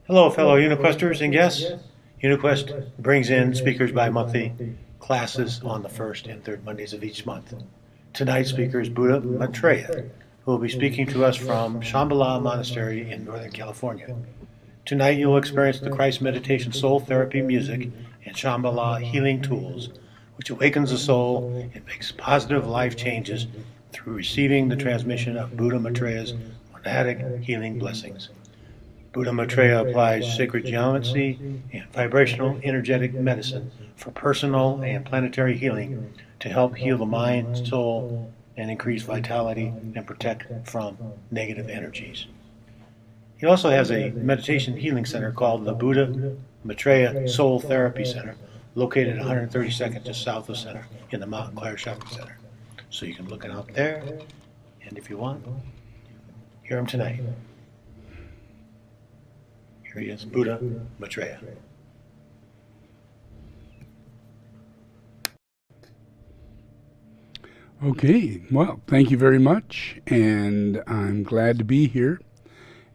Hello, fellow UniQuesters and guests. UniQuest brings in speakers bi-monthly classes on the first and third Mondays of each month. Tonight's speaker is Buddha Maitreya, who will be speaking to us from Shambhala Monastery in Northern California. Tonight you'll experience the Christ meditation soul therapy music and Shambhala healing tools, which awakens the soul and makes positive life changes through receiving the transmission of Buddha Maitreya's monadic healing blessings. Buddha Maitreya applies sacred geometry and vibrational energetic medicine for personal and planetary healing to help heal the mind, soul, and increase vitality and protect from negative energies. He also has a meditation healing center called the Buddha Maitreya Soul Therapy Center, located 132nd just south of Center in the Mountain Clare Shopping Center. So you can look it up there, and if you want, hear him tonight. Here he is, Buddha Maitreya. Okay, well, thank you very much, and I'm glad to be here,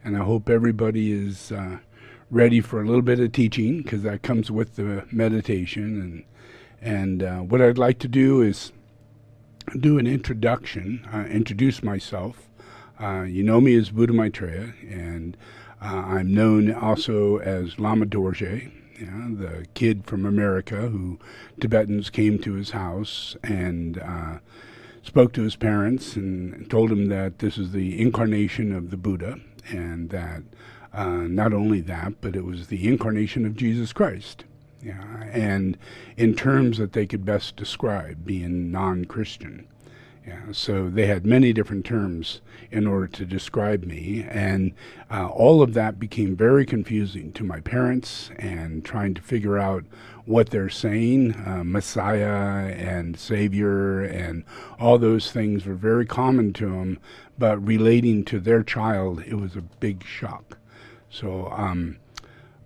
and I hope everybody is ready for a little bit of teaching, because that comes with the meditation, and what I'd like to do is do an introduction, introduce myself. You know me as Buddha Maitreya, and I'm known also as Lama Dorje, the kid from America who Tibetans came to his house and spoke to his parents and told him that this is the incarnation of the Buddha, and that not only that, but it was the incarnation of Jesus Christ. And in terms that they could best describe, being non-Christian. So they had many different terms in order to describe me, and all of that became very confusing to my parents, and trying to figure out what they're saying. Messiah and Savior and all those things were very common to them, but relating to their child, it was a big shock. So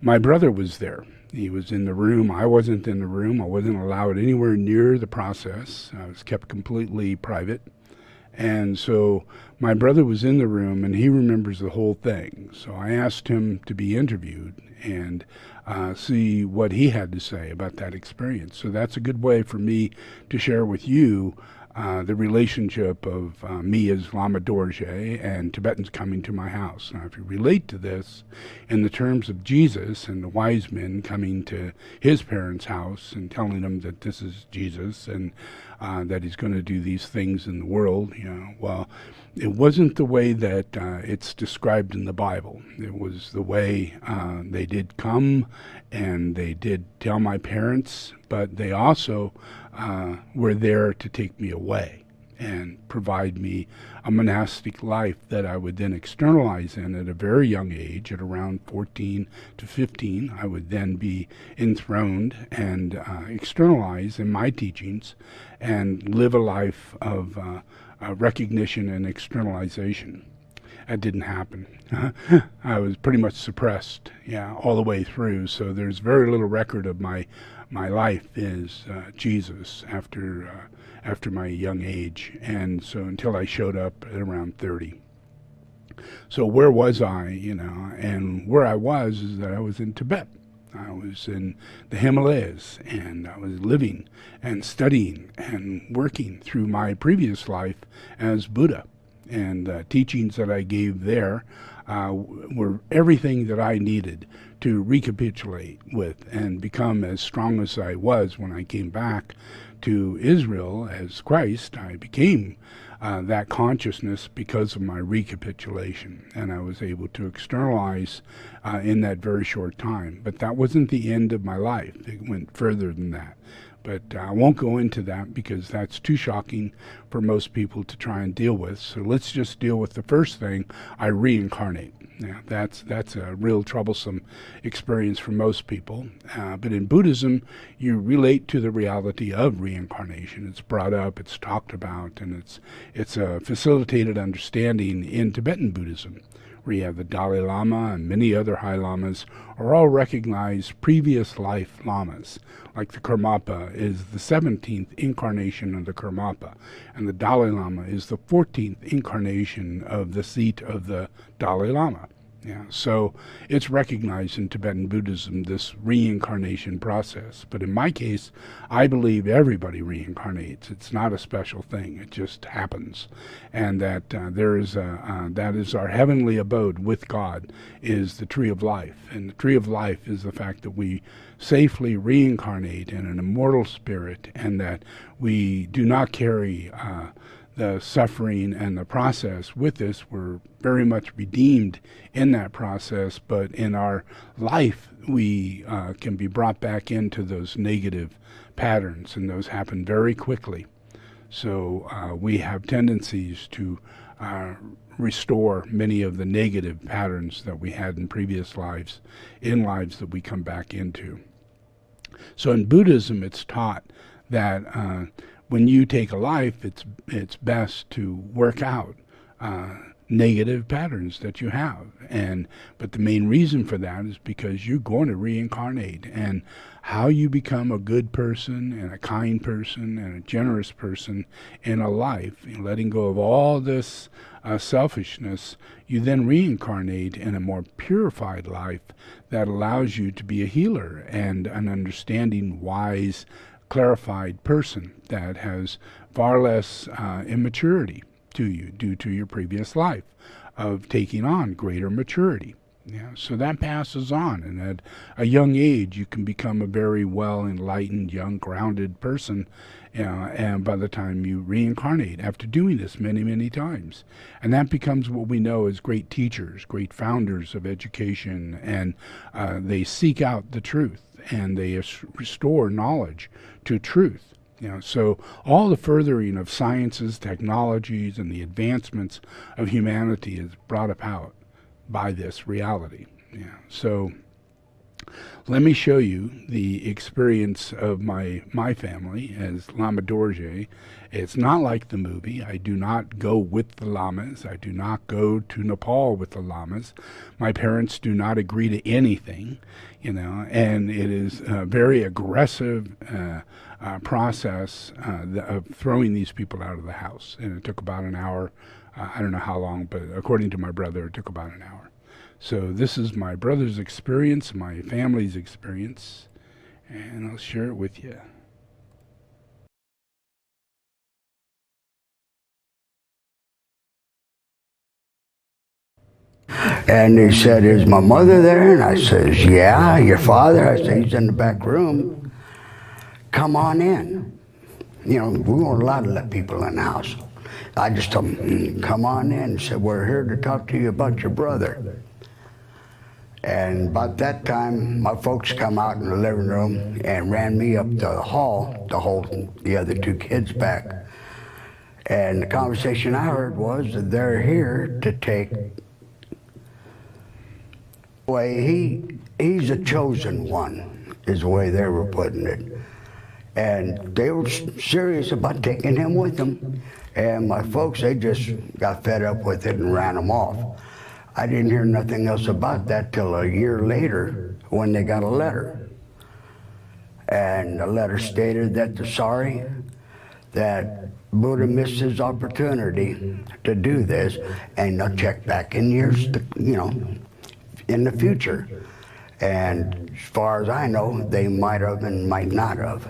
my brother was there. He was in the room. I wasn't in the room. I wasn't allowed anywhere near the process. I was kept completely private. And so my brother was in the room, and he remembers the whole thing. So I asked him to be interviewed and see what he had to say about that experience. So that's a good way for me to share with you the relationship of me as Lama Dorje and Tibetans coming to my house. Now, if you relate to this in the terms of Jesus and the wise men coming to his parents' house and telling them that this is Jesus and that he's going to do these things in the world, well, it wasn't the way that it's described in the Bible. It was the way they did come, and they did tell my parents, but they also were there to take me away and provide me a monastic life that I would then externalize in at a very young age. At around 14 to 15, I would then be enthroned and externalize in my teachings and live a life of recognition and externalization. That didn't happen. I was pretty much suppressed, all the way through. So there's very little record of my life is Jesus after my young age, and so until I showed up at around 30. So where was I, and where I was is that I was in Tibet. I was in the Himalayas, and I was living and studying and working through my previous life as Buddha. And teachings that I gave there were everything that I needed to recapitulate with and become as strong as I was when I came back to Israel as Christ. I became that consciousness because of my recapitulation, and I was able to externalize in that very short time. But that wasn't the end of my life. It went further than that. But I won't go into that because that's too shocking for most people to try and deal with. So let's just deal with the first thing. I reincarnate. Now, that's a real troublesome experience for most people. But in Buddhism, you relate to the reality of reincarnation. It's brought up, it's talked about, and it's a facilitated understanding in Tibetan Buddhism, where you have the Dalai Lama and many other high lamas are all recognized previous life lamas. Like the Karmapa is the 17th incarnation of the Karmapa, and the Dalai Lama is the 14th incarnation of the seat of the Dalai Lama. Yeah, so it's recognized in Tibetan Buddhism, this reincarnation process. But in my case, I believe everybody reincarnates. It's not a special thing. It just happens. And that that is our heavenly abode with God, is the tree of life. And the tree of life is the fact that we safely reincarnate in an immortal spirit, and that we do not carry the suffering and the process with us. We're very much redeemed in that process, but in our life we can be brought back into those negative patterns, and those happen very quickly. So we have tendencies to restore many of the negative patterns that we had in previous lives, in lives that we come back into. So in Buddhism, it's taught that when you take a life, it's best to work out negative patterns that you have. But the main reason for that is because you're going to reincarnate, and how you become a good person and a kind person and a generous person in a life, letting go of all this selfishness, you then reincarnate in a more purified life that allows you to be a healer and an understanding, wise, clarified person that has far less immaturity to you due to your previous life of taking on greater maturity. Yeah, so that passes on, and at a young age you can become a very well enlightened, young, grounded person, and by the time you reincarnate after doing this many, many times. And that becomes what we know as great teachers, great founders of education, and they seek out the truth, and they restore knowledge to truth. So all the furthering of sciences, technologies, and the advancements of humanity is brought about by this reality. So let me show you the experience of my family as Lama Dorje. It's not like the movie. I do not go with the lamas. I do not go to Nepal with the lamas. My parents do not agree to anything, and it is a very aggressive process of throwing these people out of the house. And it took about an hour. I don't know how long, but according to my brother, it took about an hour. So this is my brother's experience, my family's experience, and I'll share it with you. And they said, "Is my mother there?" And I says, "Yeah." "Your father?" I said, "He's in the back room. Come on in." We weren't allowed to let people in the house. I just told him, "Come on in." He said, "We're here to talk to you about your brother." And about that time, my folks come out in the living room and ran me up the hall to hold the other two kids back. And the conversation I heard was that they're here to take away. He's a chosen one, is the way they were putting it. And they were serious about taking him with them. And my folks, they just got fed up with it and ran him off. I didn't hear nothing else about that till a year later when they got a letter. And the letter stated that they're sorry that Buddha missed his opportunity to do this, and they'll check back in years, in the future. And as far as I know, they might have and might not have.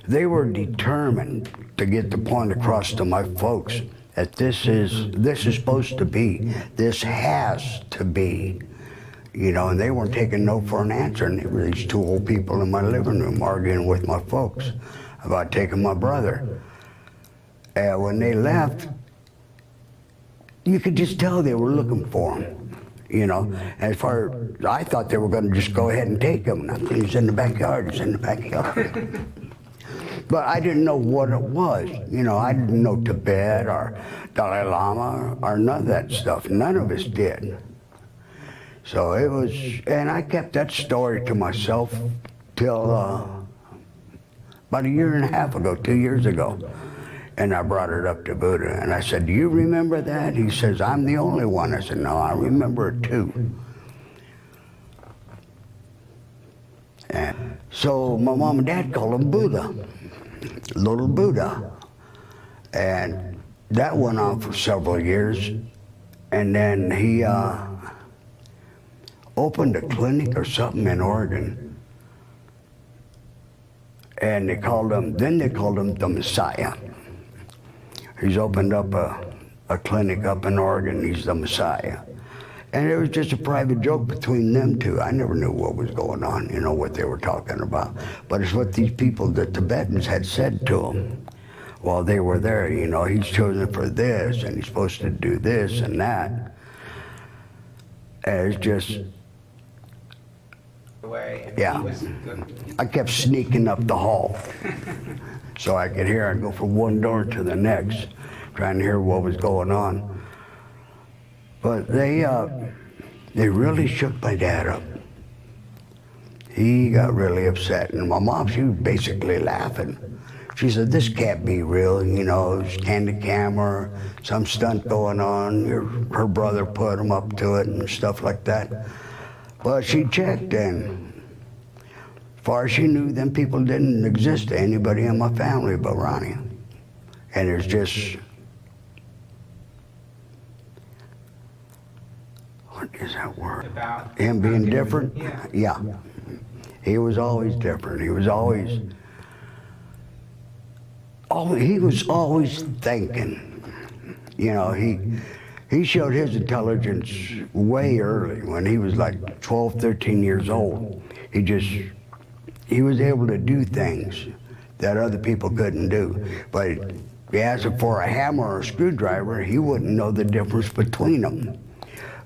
They were determined to get the point across to my folks that this is supposed to be, this has to be, and they weren't taking no for an answer. And there were these two old people in my living room arguing with my folks about taking my brother. And when they left, you could just tell they were looking for him. As far as I thought, they were going to just go ahead and take him. He was in the backyard. He's in the backyard. But I didn't know what it was. I didn't know Tibet or Dalai Lama or none of that stuff. None of us did. So it was, and I kept that story to myself till about a year and a half ago, 2 years ago. And I brought it up to Buddha, and I said, "Do you remember that?" He says, "I'm the only one." I said, "No, I remember it too." And so my mom and dad called him Buddha, little Buddha. And that went on for several years. And then he opened a clinic or something in Oregon. And they called him the Messiah. He's opened up a clinic up in Oregon. He's the Messiah. And it was just a private joke between them two. I never knew what was going on, you know, what they were talking about. But it's what these people, the Tibetans, had said to him while they were there. You know, he's chosen for this, and he's supposed to do this and that. And it's just, yeah. I kept sneaking up the hall so I could hear. I'd go from one door to the next, trying to hear what was going on. But they really shook my dad up. He got really upset, and my mom, she was basically laughing. She said, "This can't be real, you know, it's candid camera, some stunt going on. Her brother put him up to it and stuff like that." But she checked, and as far as she knew, them people didn't exist to anybody in my family but Ronnie. And it's just, what is that word? About him being different? Yeah. He was always different. He was always thinking. You know, he showed his intelligence way early when he was like 12, 13 years old. He was able to do things that other people couldn't do. But if you asked him for a hammer or a screwdriver, he wouldn't know the difference between them.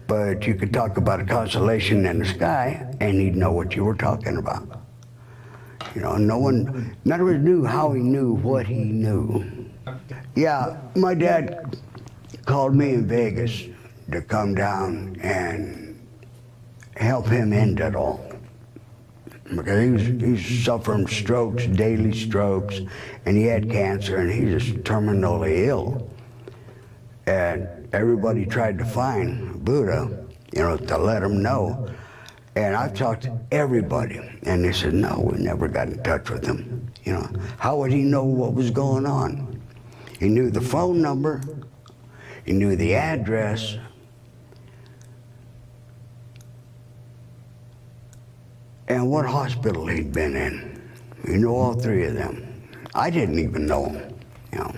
But you could talk about a constellation in the sky, and he'd know what you were talking about. You know, none of us knew how he knew what he knew. Yeah, my dad called me in Vegas to come down and help him end it all. Because he's suffering strokes, daily strokes, and he had cancer, and he was terminally ill. And everybody tried to find Buddha, you know, to let him know. And I've talked to everybody, and they said, no, we never got in touch with him. You know, how would he know what was going on? He knew the phone number, he knew the address, and what hospital he'd been in. He knew all three of them. I didn't even know him, you know.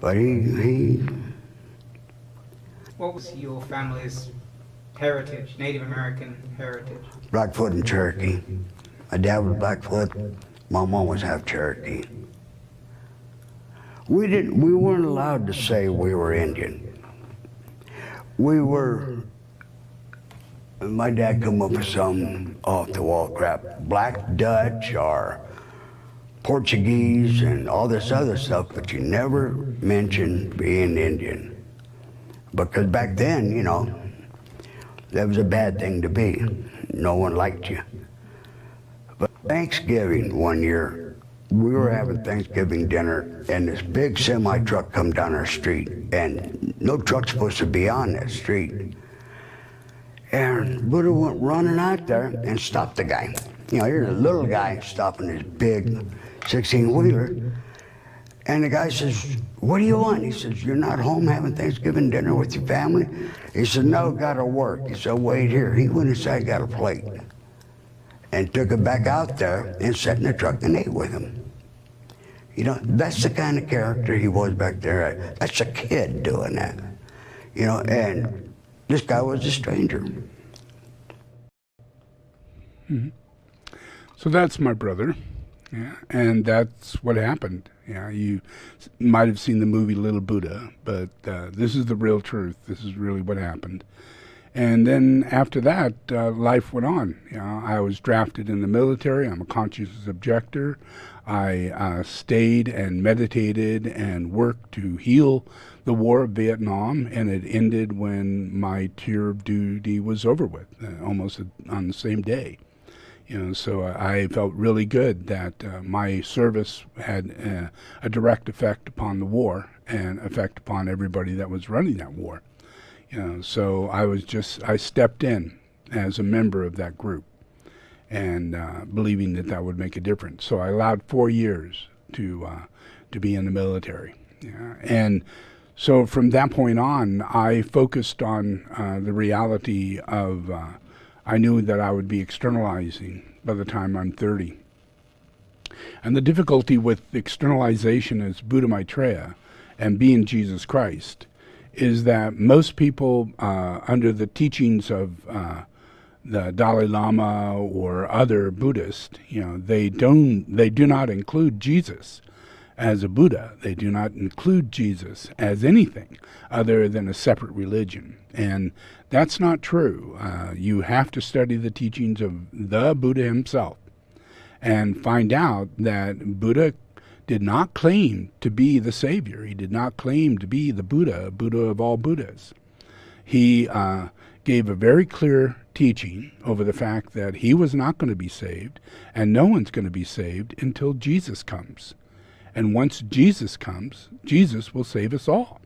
But he What was your family's heritage, Native American heritage? Blackfoot and Cherokee. My dad was Blackfoot, my mom was half Cherokee. We weren't allowed to say we were Indian. My dad come up with some off-the-wall crap, Black Dutch or Portuguese and all this other stuff, but you never mentioned being Indian. Because back then, you know, that was a bad thing to be. No one liked you. But Thanksgiving one year, we were having Thanksgiving dinner, and this big semi-truck come down our street, and no truck's supposed to be on that street. And Buddha went running out there and stopped the guy. You know, here's a little guy stopping his big 16-wheeler. And the guy says, what do you want? He says, you're not home having Thanksgiving dinner with your family? He said, no, gotta work. He said, wait here. He went inside, got a plate, and took it back out there and sat in the truck and ate with him. You know, that's the kind of character he was back there. That's a kid doing that. You know, and this guy was a stranger. Mm-hmm. So that's my brother, yeah, and that's what happened. Yeah, you might have seen the movie Little Buddha, but this is the real truth. This is really what happened. And then after that, life went on. You know, I was drafted in the military. I'm a conscientious objector. I stayed and meditated and worked to heal the war of Vietnam, and it ended when my tour of duty was over with, almost on the same day. You know, so I felt really good that my service had a direct effect upon the war and effect upon everybody that was running that war. You know, so I stepped in as a member of that group, and believing that that would make a difference. So I allowed 4 years to be in the military. Yeah, and so from that point on, I focused on the reality of, I knew that I would be externalizing by the time I'm 30. And the difficulty with externalization as Buddha Maitreya and being Jesus Christ is that most people under the teachings of the Dalai Lama or other Buddhists, they do not include Jesus as a Buddha. They do not include Jesus as anything other than a separate religion. And that's not true. You have to study the teachings of the Buddha himself and find out that Buddha did not claim to be the Savior. He did not claim to be the Buddha, Buddha of all Buddhas. He gave a very clear teaching over the fact that he was not going to be saved, and no one's going to be saved until Jesus comes. And once Jesus comes, Jesus will save us all.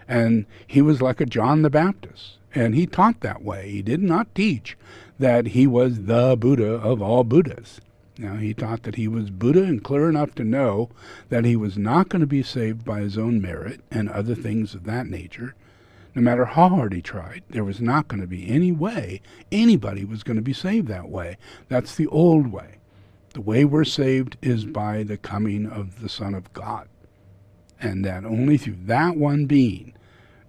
And he was like a John the Baptist, and he taught that way. He did not teach that he was the Buddha of all Buddhas. He taught that he was Buddha and clear enough to know that he was not going to be saved by his own merit and other things of that nature. No matter how hard he tried, there was not going to be any way anybody was going to be saved that way. That's the old way. The way we're saved is by the coming of the Son of God. And that only through that one being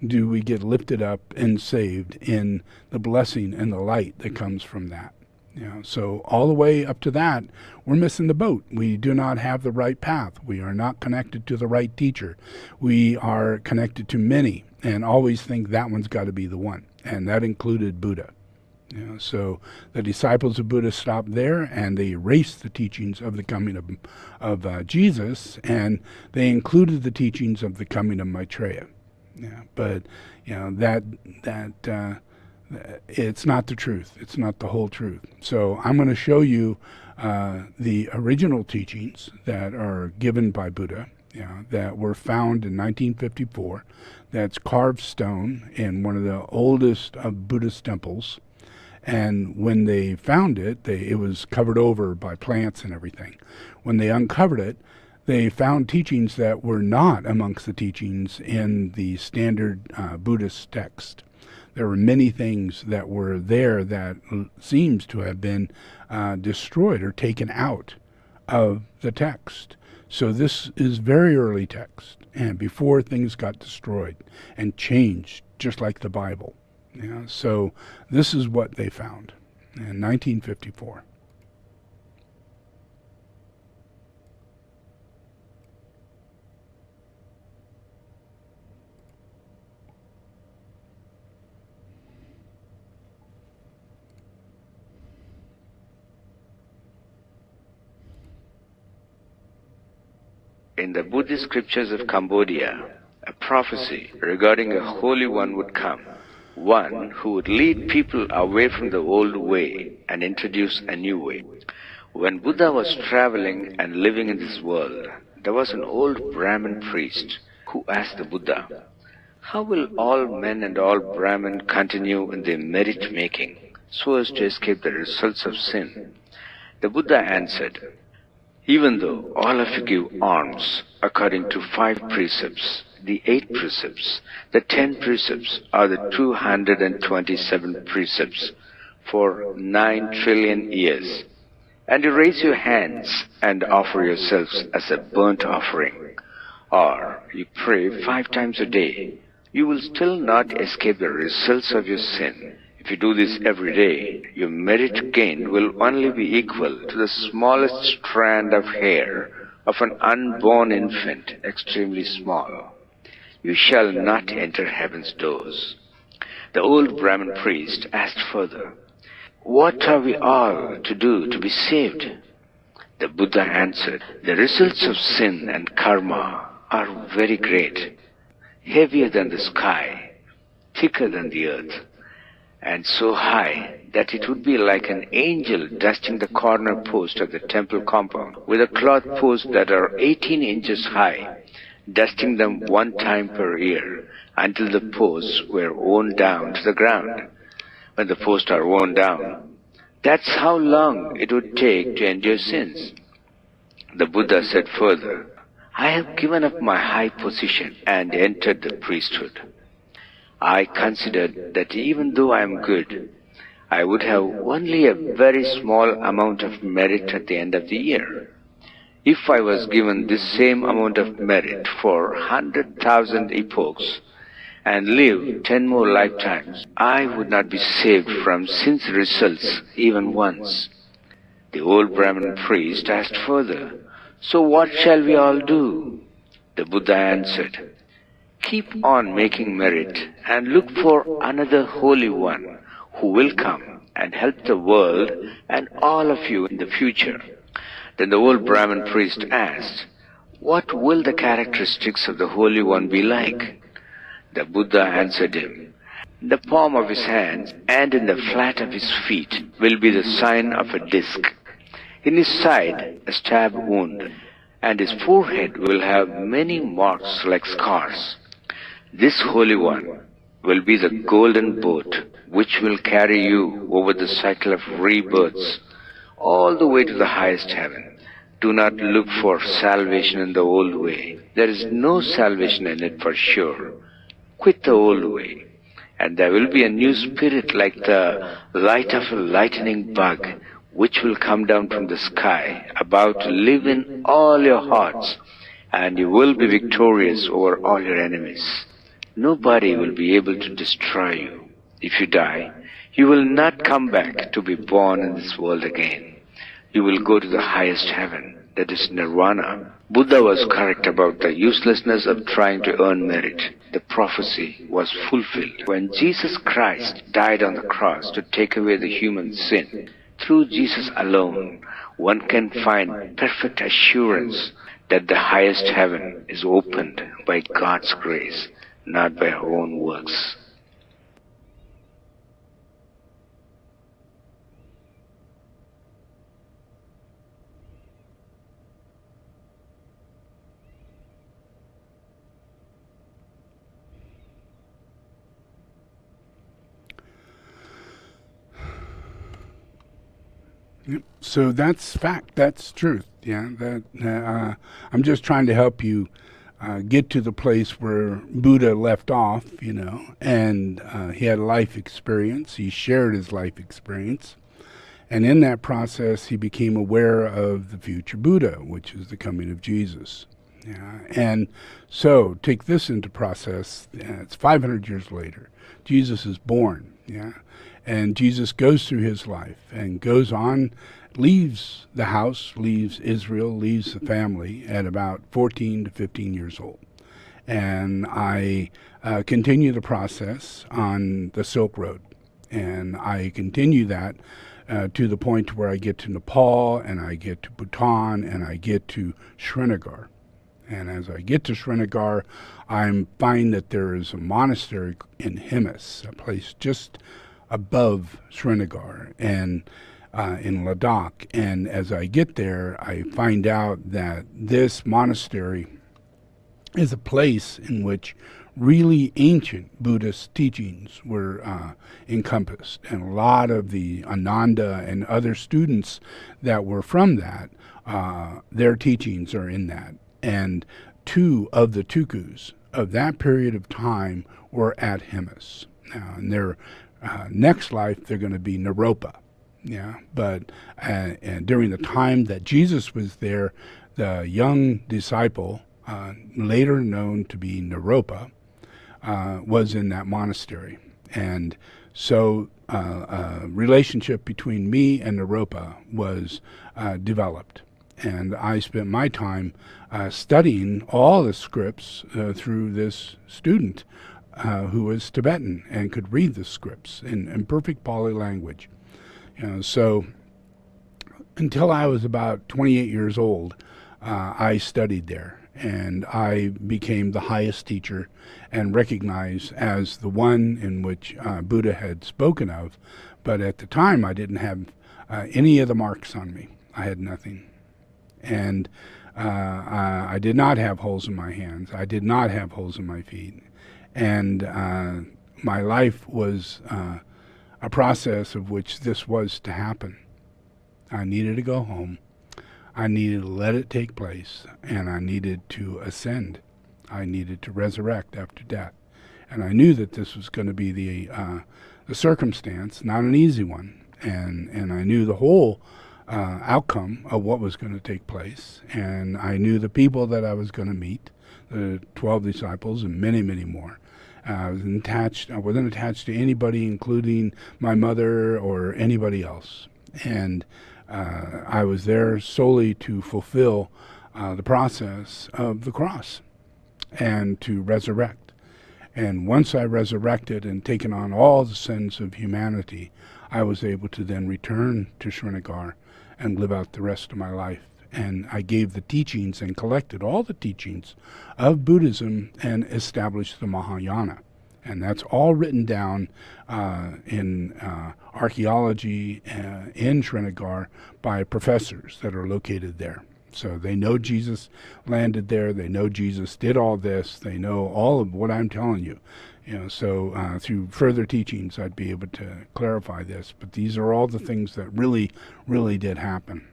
do we get lifted up and saved in the blessing and the light that comes from that. So all the way up to that, we're missing the boat. We do not have the right path. We are not connected to the right teacher. We are connected to many and always think that one's got to be the one. And that included Buddha. So the disciples of Buddha stopped there and they erased the teachings of the coming of Jesus, and they included the teachings of the coming of Maitreya. But it's not the truth. It's not the whole truth. So I'm going to show you the original teachings that are given by Buddha, that were found in 1954. That's carved stone in one of the oldest of Buddhist temples. And when they found it, it was covered over by plants and everything. When they uncovered it, they found teachings that were not amongst the teachings in the standard Buddhist text. There were many things that were there that seems to have been destroyed or taken out of the text. So this is very early text, and before things got destroyed and changed, just like the Bible. So this is what they found in 1954. In the Buddhist scriptures of Cambodia, a prophecy regarding a holy one would come, one who would lead people away from the old way and introduce a new way. When Buddha was traveling and living in this world, there was an old Brahmin priest who asked the Buddha, "How will all men and all Brahmin continue in their merit-making so as to escape the results of sin?" The Buddha answered, "Even though all of you give alms according to 5 precepts, the 8 precepts, the 10 precepts, or the 227 precepts for 9 trillion years, and you raise your hands and offer yourselves as a burnt offering, or you pray 5 times a day, you will still not escape the results of your sin. If you do this every day, your merit gain will only be equal to the smallest strand of hair of an unborn infant, extremely small. You shall not enter heaven's doors." The old Brahmin priest asked further, "What are we all to do to be saved?" The Buddha answered, "The results of sin and karma are very great, heavier than the sky, thicker than the earth, and so high that it would be like an angel dusting the corner post of the temple compound with a cloth post that are 18 inches high, dusting them 1 time per year until the posts were worn down to the ground. When the posts are worn down, that's how long it would take to endure sins." The Buddha said further, I have given up my high position and entered the priesthood. I considered that even though I am good, I would have only a very small amount of merit at the end of the year. If I was given this same amount of merit for 100,000 epochs and live 10 more lifetimes, I would not be saved from sin's results even once. The old Brahmin priest asked further, "So what shall we all do?" The Buddha answered, "Keep on making merit and look for another Holy One who will come and help the world and all of you in the future." Then the old Brahmin priest asked, "What will the characteristics of the Holy One be like?" The Buddha answered him, "In the palm of his hands and in the flat of his feet will be the sign of a disc. In his side a stab wound, and his forehead will have many marks like scars. This Holy One will be the golden boat which will carry you over the cycle of rebirths all the way to the highest heaven. Do not look for salvation in the old way. There is no salvation in it for sure. Quit the old way, and there will be a new spirit like the light of a lightning bug which will come down from the sky, about to live in all your hearts, and you will be victorious over all your enemies. Nobody will be able to destroy you. If you die, you will not come back to be born in this world again. You will go to the highest heaven, that is nirvana." Buddha was correct about the uselessness of trying to earn merit. The prophecy was fulfilled. When Jesus Christ died on the cross to take away the human sin, through Jesus alone, one can find perfect assurance that the highest heaven is opened by God's grace, not by our own works. Yep. So that's fact. That's truth. Yeah. I'm just trying to help you get to the place where Buddha left off, and he had a life experience. He shared his life experience. And in that process, he became aware of the future Buddha, which is the coming of Jesus. Yeah. And so take this into process. It's 500 years later. Jesus is born. Yeah. And Jesus goes through his life and goes on, leaves the house, leaves Israel, leaves the family at about 14 to 15 years old. And I continue the process on the Silk Road. And I continue that to the point where I get to Nepal, and I get to Bhutan, and I get to Srinagar. And as I get to Srinagar, I find that there is a monastery in Himas, a place just above Srinagar and in Ladakh. And as I get there, I find out that this monastery is a place in which really ancient Buddhist teachings were encompassed. And a lot of the Ananda and other students that were from that, their teachings are in that. And two of the tukus of that period of time were at Himas. Now, in their next life, they're going to be Naropa. Yeah, but and during the time that Jesus was there, the young disciple, later known to be Naropa, was in that monastery. And so a relationship between me and Naropa was developed. And I spent my time studying all the scripts through this student who was Tibetan and could read the scripts in perfect Pali language. So until I was about 28 years old, I studied there, and I became the highest teacher and recognized as the one in which Buddha had spoken of. But at the time, I didn't have any of the marks on me. I had nothing. And I did not have holes in my hands. I did not have holes in my feet. And my life was a process of which this was to happen. I needed to go home. I needed to let it take place, and I needed to ascend. I needed to resurrect after death. And I knew that this was going to be the circumstance, not an easy one. And I knew the whole outcome of what was going to take place. And I knew the people that I was going to meet, the 12 disciples and many, many more. I wasn't attached to anybody, including my mother or anybody else. And I was there solely to fulfill the process of the cross and to resurrect. And once I resurrected and taken on all the sins of humanity, I was able to then return to Srinagar and live out the rest of my life. And I gave the teachings and collected all the teachings of Buddhism and established the Mahayana. And that's all written down in archaeology in Srinagar by professors that are located there. So they know Jesus landed there. They know Jesus did all this. They know all of what I'm telling you. So through further teachings, I'd be able to clarify this. But these are all the things that really, really did happen.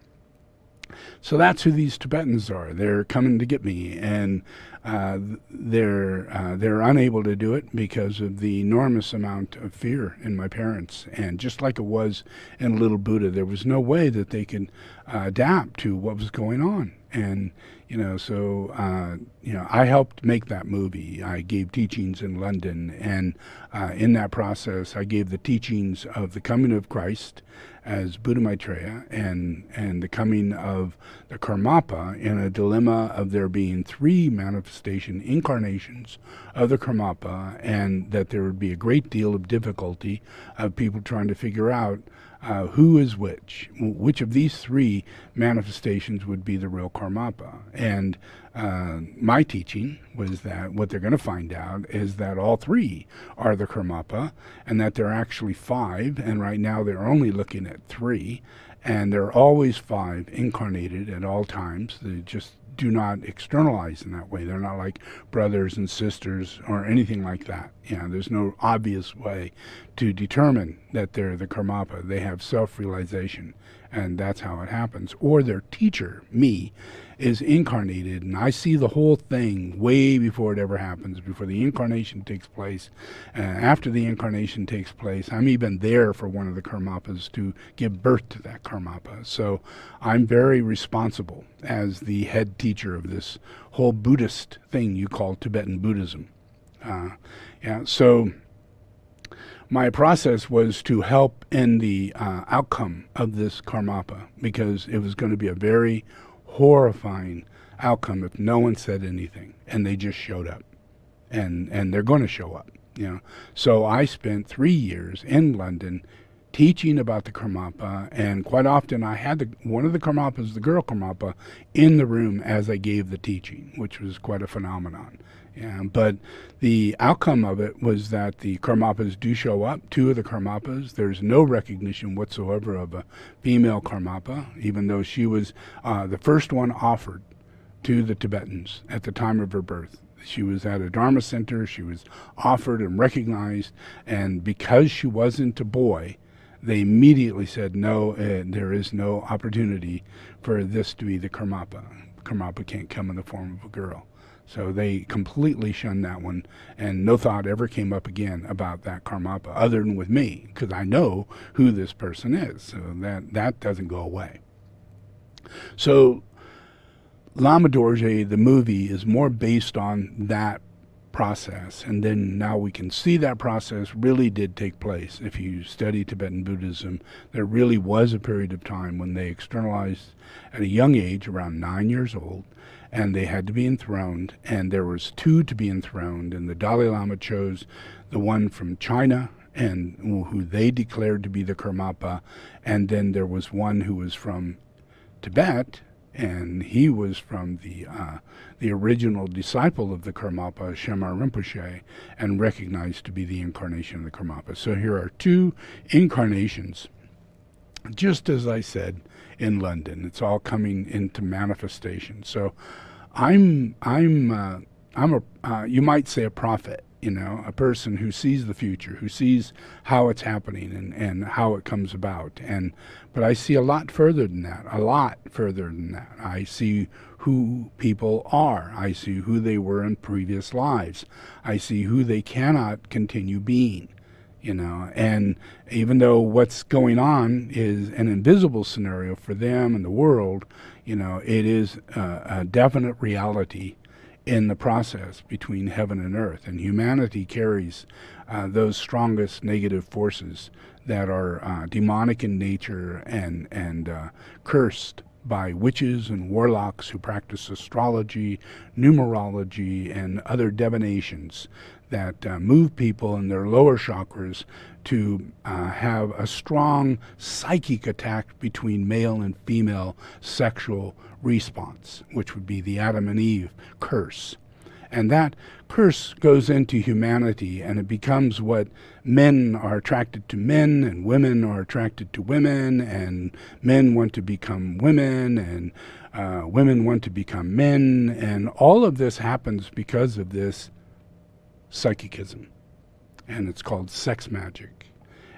So that's who these Tibetans are. They're coming to get me, and they're unable to do it because of the enormous amount of fear in my parents. And just like it was in Little Buddha, there was no way that they could adapt to what was going on. And I helped make that movie. I gave teachings in London, and in that process, I gave the teachings of the coming of Christ as Buddha Maitreya and the coming of the Karmapa in a dilemma of there being 3 manifestation incarnations of the Karmapa, and that there would be a great deal of difficulty of people trying to figure out who is which of these 3 manifestations would be the real Karmapa. And my teaching was that what they're going to find out is that all 3 are the Karmapa, and that there are actually 5, and right now they're only looking at 3, and there are always 5 incarnated at all times. They just do not externalize in that way. They're not like brothers and sisters or anything like that. There's no obvious way to determine that they're the Karmapa. They have self-realization, and that's how it happens. Or their teacher, me, is incarnated, and I see the whole thing way before it ever happens, before the incarnation takes place. After the incarnation takes place, I'm even there for one of the Karmapas to give birth to that Karmapa. So I'm very responsible as the head teacher of this whole Buddhist thing you call Tibetan Buddhism. So my process was to help in the outcome of this Karmapa, because it was going to be a very horrifying outcome if no one said anything and they just showed up, and they're going to show up. So I spent 3 years in London teaching about the Karmapa, and quite often I had one of the Karmapas, the girl Karmapa, in the room as I gave the teaching, which was quite a phenomenon. But the outcome of it was that the Karmapas do show up, 2 of the Karmapas. There's no recognition whatsoever of a female Karmapa, even though she was the first one offered to the Tibetans at the time of her birth. She was at a Dharma center, she was offered and recognized, and because she wasn't a boy, they immediately said, no, there is no opportunity for this to be the Karmapa. Karmapa can't come in the form of a girl. So they completely shunned that one, and no thought ever came up again about that Karmapa, other than with me, because I know who this person is. So that doesn't go away. So Lama Dorje, the movie, is more based on that process, and then now we can see that process really did take place. If you study Tibetan Buddhism, there really was a period of time when they externalized at a young age, around 9 years old, and they had to be enthroned, and there was 2 to be enthroned, and the Dalai Lama chose the one from China, and who they declared to be the Karmapa, and then there was one who was from Tibet, and he was from the original disciple of the Karmapa, Shemar Rinpoche, and recognized to be the incarnation of the Karmapa. So here are 2 incarnations, just as I said in London. It's all coming into manifestation. So I'm you might say a prophet a person who sees the future, who sees how it's happening and how it comes about. But I see a lot further than that, I see who people are. I see who they were in previous lives. I see who they cannot continue being, and even though what's going on is an invisible scenario for them and the world, it is a definite reality in the process between heaven and earth. And humanity carries those strongest negative forces that are demonic in nature and cursed by witches and warlocks who practice astrology, numerology, and other divinations that move people in their lower chakras to have a strong psychic attack between male and female sexual response, which would be the Adam and Eve curse. And that curse goes into humanity, and it becomes what men are attracted to men, and women are attracted to women, and men want to become women, and women want to become men, and all of this happens because of this psychicism, and it's called sex magic.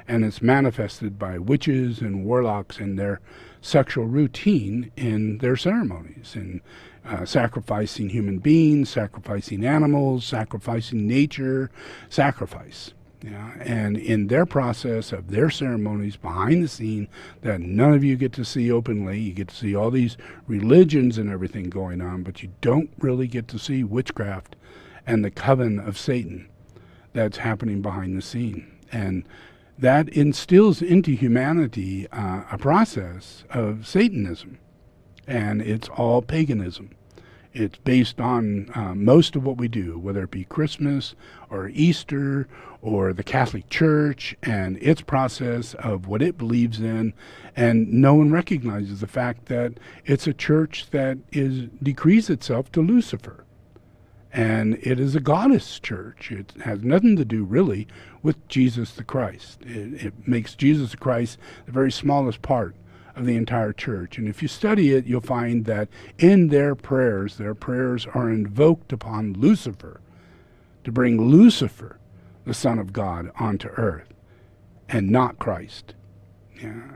And it's manifested by witches and warlocks in their sexual routine in their ceremonies, and sacrificing human beings, sacrificing animals, sacrificing nature, sacrifice. And in their process of their ceremonies behind the scene that none of you get to see openly, you get to see all these religions and everything going on, but you don't really get to see witchcraft and the coven of Satan that's happening behind the scene. And that instills into humanity a process of Satanism, and it's all paganism. It's based on most of what we do, whether it be Christmas or Easter or the Catholic Church and its process of what it believes in, and no one recognizes the fact that it's a church that decrees itself to Lucifer. And it is a goddess church. It has nothing to do really with Jesus the Christ. It makes Jesus the Christ the very smallest part of the entire church. And if you study it, you'll find that in their prayers are invoked upon Lucifer to bring Lucifer, the Son of God, onto earth, and not Christ.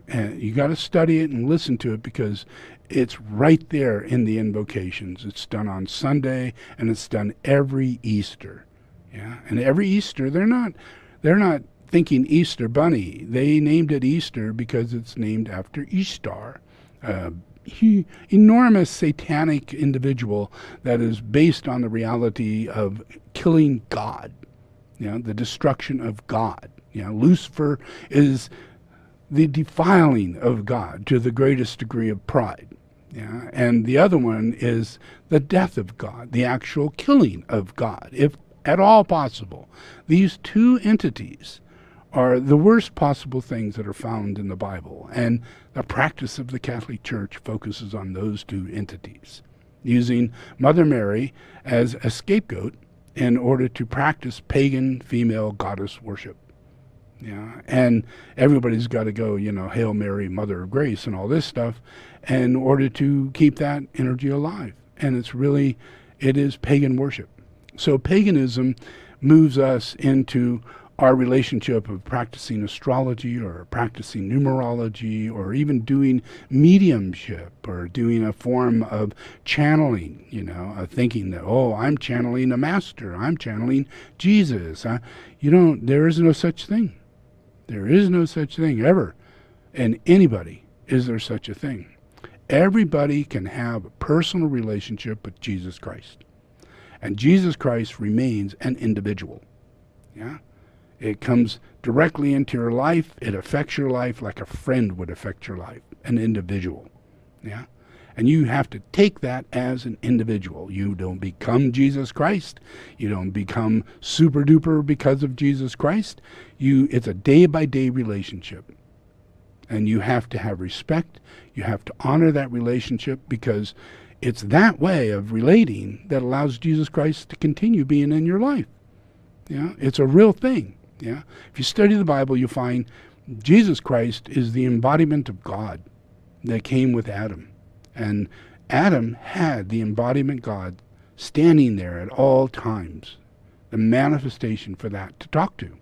And you got to study it and listen to it, because it's right there in the invocations. It's done on Sunday, and it's done every Easter. And every Easter, they're not thinking Easter Bunny. They named it Easter because it's named after Ishtar, enormous satanic individual that is based on the reality of killing God, the destruction of God. Lucifer is the defiling of God to the greatest degree of pride. And the other one is the death of God, the actual killing of God, if at all possible. These two entities are the worst possible things that are found in the Bible, and the practice of the Catholic Church focuses on those two entities, using Mother Mary as a scapegoat in order to practice pagan female goddess worship. And everybody's got to go, Hail Mary, Mother of Grace, and all this stuff in order to keep that energy alive. And it is pagan worship. So paganism moves us into our relationship of practicing astrology or practicing numerology or even doing mediumship or doing a form of channeling, of thinking that, I'm channeling a master, I'm channeling Jesus. There is no such thing. There is no such thing ever. And anybody, is there such a thing? Everybody can have a personal relationship with Jesus Christ. And Jesus Christ remains an individual. It comes directly into your life. It affects your life like a friend would affect your life, an individual. And you have to take that as an individual. You don't become Jesus Christ. You don't become super duper because of Jesus Christ. It's a day-by-day relationship. And you have to have respect. You have to honor that relationship, because it's that way of relating that allows Jesus Christ to continue being in your life. It's a real thing. If you study the Bible, you'll find Jesus Christ is the embodiment of God that came with Adam. And Adam had the embodiment God standing there at all times. The the manifestation for that to talk to.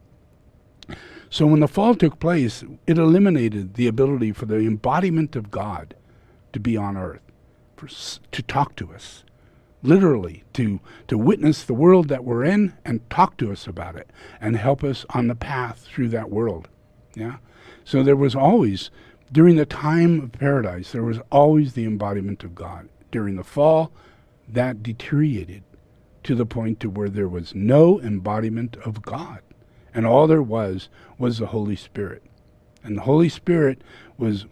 So when the fall took place, it eliminated the ability for the embodiment of God to be on earth, to talk to us, literally, to witness the world that we're in and talk to us about it and help us on the path through that world. Yeah. So there was always, during the time of paradise, there was always the embodiment of God. During the fall, that deteriorated to the point to where there was no embodiment of God. And all there was the Holy Spirit. And the Holy Spirit was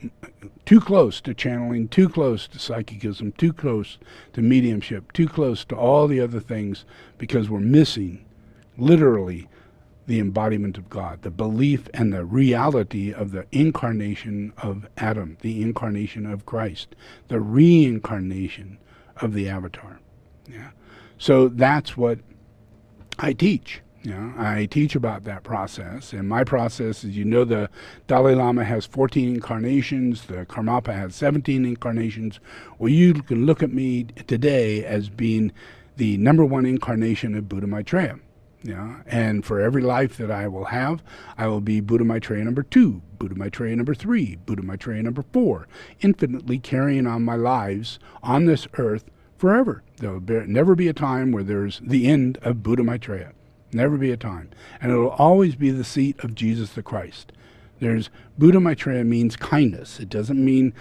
too close to channeling, too close to psychicism, too close to mediumship, too close to all the other things, because we're missing, literally, the embodiment of God, the belief and the reality of the incarnation of Adam, the incarnation of Christ, the reincarnation of the Avatar. Yeah. So that's what I teach. I teach about that process, and my process is, the Dalai Lama has 14 incarnations, the Karmapa has 17 incarnations. Well, you can look at me today as being the number one incarnation of Buddha Maitreya. And for every life that I will have, I will be Buddha Maitreya number 2, Buddha Maitreya number 3, Buddha Maitreya number 4, infinitely carrying on my lives on this earth forever. There will never be a time where there's the end of Buddha Maitreya. Never be a time. And it will always be the seat of Jesus the Christ. Buddha Maitreya means kindness. It doesn't mean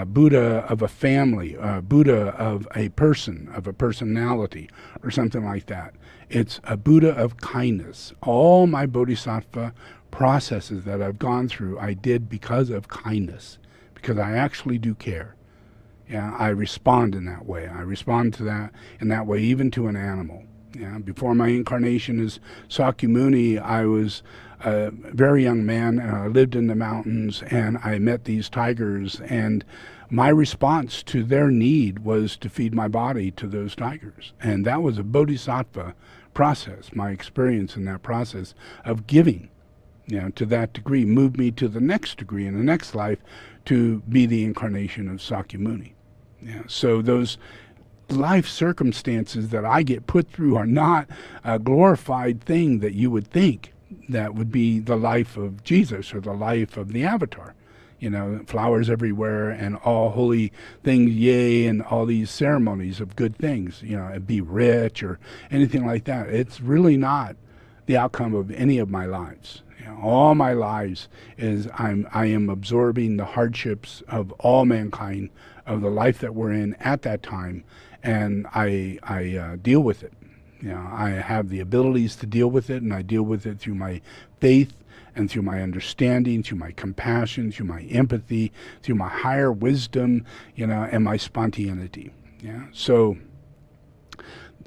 Buddha of a family, Buddha of a person, of a personality, or something like that. It's a Buddha of kindness. All my bodhisattva processes that I've gone through, I did because of kindness, because I actually do care. I respond in that way. I respond to that in that way, even to an animal. Before my incarnation as Sakyamuni, I was a very young man, and I lived in the mountains, and I met these tigers, and my response to their need was to feed my body to those tigers. And that was a bodhisattva process. My experience in that process of giving, to that degree, moved me to the next degree in the next life to be the incarnation of Sakyamuni. So those life circumstances that I get put through are not a glorified thing that you would think that would be the life of Jesus or the life of the Avatar. Flowers everywhere and all holy things, yay, and all these ceremonies of good things, be rich or anything like that. It's really not the outcome of any of my lives. All my lives is I am absorbing the hardships of all mankind, of the life that we're in at that time, and I deal with it. I have the abilities to deal with it, and I deal with it through my faith and through my understanding, through my compassion, through my empathy, through my higher wisdom, and my spontaneity. So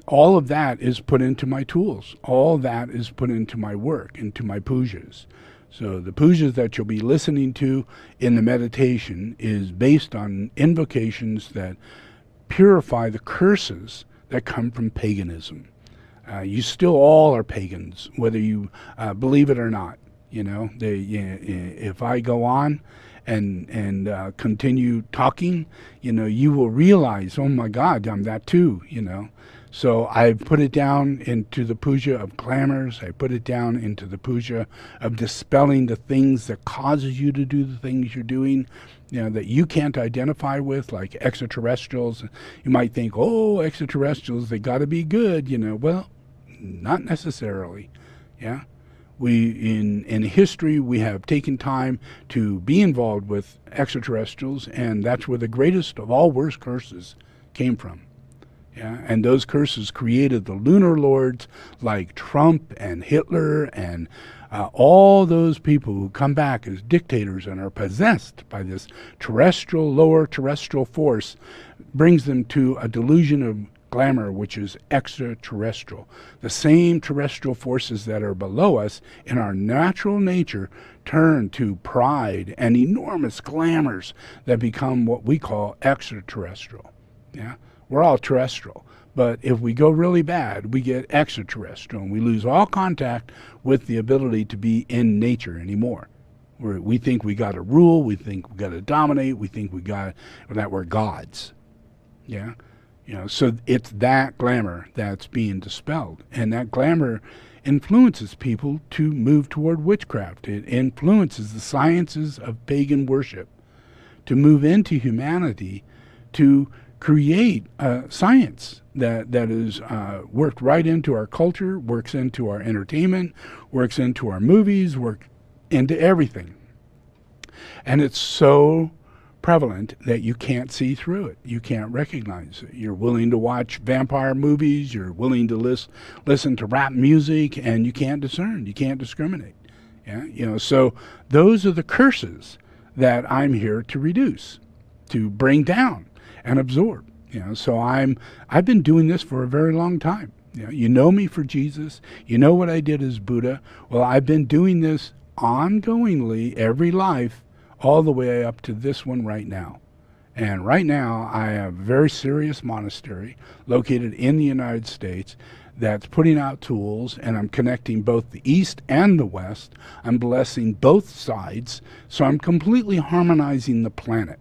all of that is put into my tools. All that is put into my work, into my pujas. So the pujas that you'll be listening to in the meditation is based on invocations that purify the curses that come from paganism. You still all are pagans, whether you believe it or not. If I go on and continue talking, you will realize, oh my God, I'm that too. So I put it down into the puja of glamours. I put it down into the puja of dispelling the things that causes you to do the things you're doing, that you can't identify with, like extraterrestrials. You might think, oh, extraterrestrials, they got to be good, Well, not necessarily, We, in history, we have taken time to be involved with extraterrestrials, and that's where the greatest of all worst curses came from. And those curses created the lunar lords like Trump and Hitler and all those people who come back as dictators and are possessed by this lower terrestrial force, brings them to a delusion of glamour, which is extraterrestrial. The same terrestrial forces that are below us in our natural nature turn to pride and enormous glamours that become what we call extraterrestrial. We're all terrestrial, but if we go really bad, we get extraterrestrial, and we lose all contact with the ability to be in nature anymore. We think we got to rule, we think we got to dominate, we think that we're gods. So it's that glamour that's being dispelled, and that glamour influences people to move toward witchcraft. It influences the sciences of pagan worship to move into humanity, to create science that is worked right into our culture, works into our entertainment, works into our movies, works into everything. And it's so prevalent that you can't see through it. You can't recognize it. You're willing to watch vampire movies, you're willing to listen to rap music, and you can't discern, you can't discriminate. So those are the curses that I'm here to reduce, to bring down and absorb. So I've been doing this for a very long time. You know me for Jesus. You know what I did as Buddha. Well, I've been doing this ongoingly every life, all the way up to this one right now. And right now, I have a very serious monastery located in the United States that's putting out tools, and I'm connecting both the East and the West. I'm blessing both sides, so I'm completely harmonizing the planet.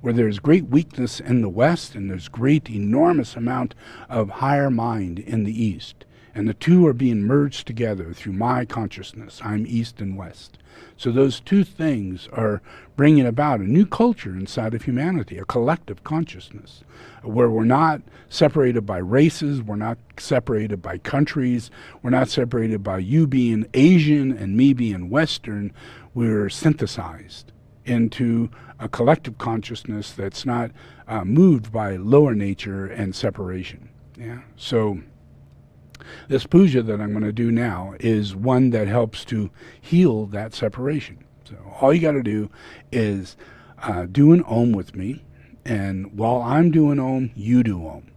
Where there's great weakness in the West, and there's great, enormous amount of higher mind in the East. And the two are being merged together through my consciousness. I'm East and West. So those two things are bringing about a new culture inside of humanity, a collective consciousness, where we're not separated by races, we're not separated by countries, we're not separated by you being Asian and me being Western. We're synthesized into a collective consciousness that's not moved by lower nature and separation. So this puja that I'm going to do now is one that helps to heal that separation. So all you got to do is do an Om with me, and while I'm doing Om, you do Om.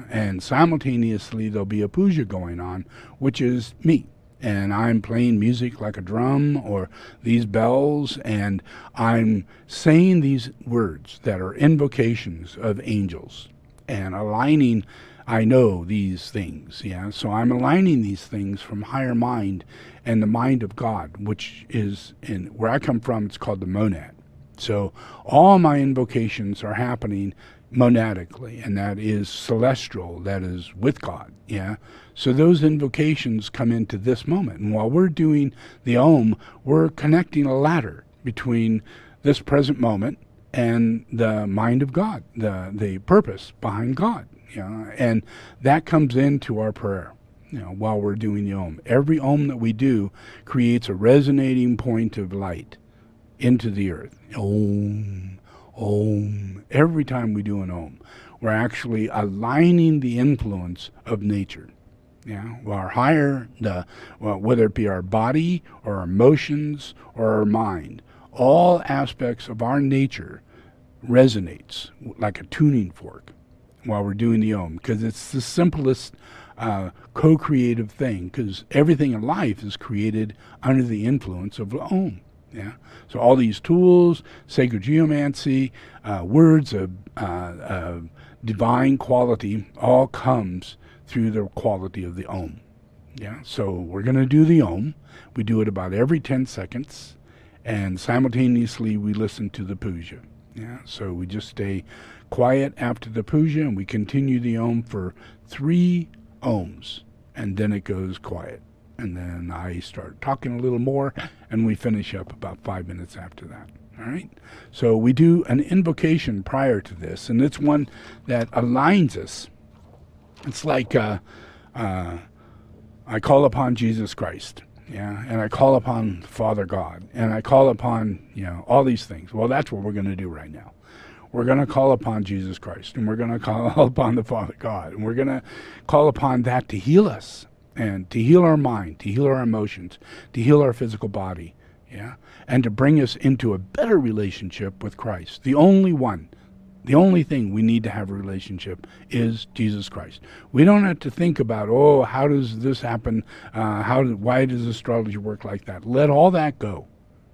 And simultaneously there'll be a puja going on, which is me. And I'm playing music like a drum or these bells, and I'm saying these words that are invocations of angels and aligning, I know these things, so I'm aligning these things from higher mind and the mind of God, which is, in where I come from, it's called the monad. So all my invocations are happening monadically, and that is celestial, that is with God. So those invocations come into this moment, and while we're doing the Om, we're connecting a ladder between this present moment and the mind of God, the purpose behind God. And that comes into our prayer while we're doing the Om. Every Om that we do creates a resonating point of light into the earth. Om, Om. Every time we do an Om, we're actually aligning the influence of nature. Our higher, whether it be our body or our emotions or our mind, all aspects of our nature resonates like a tuning fork while we're doing the Om, because it's the simplest co-creative thing, because everything in life is created under the influence of Om. So all these tools, sacred geomancy, words of divine quality, all comes through the quality of the Om. So we're going to do the Om. We do it about every 10 seconds, and simultaneously we listen to the puja. So we just stay quiet after the puja, and we continue the Om for 3 Oms, and then it goes quiet. And then I start talking a little more, and we finish up about 5 minutes after that. All right? So we do an invocation prior to this, and it's one that aligns us. It's like I call upon Jesus Christ, and I call upon Father God, and I call upon, all these things. Well, that's what we're going to do right now. We're going to call upon Jesus Christ, and we're going to call upon the Father God, and we're going to call upon that to heal us, and to heal our mind, to heal our emotions, to heal our physical body, and to bring us into a better relationship with Christ. The only one, the only thing we need to have a relationship is Jesus Christ. We don't have to think about, how does this happen? Why does astrology work like that? Let all that go,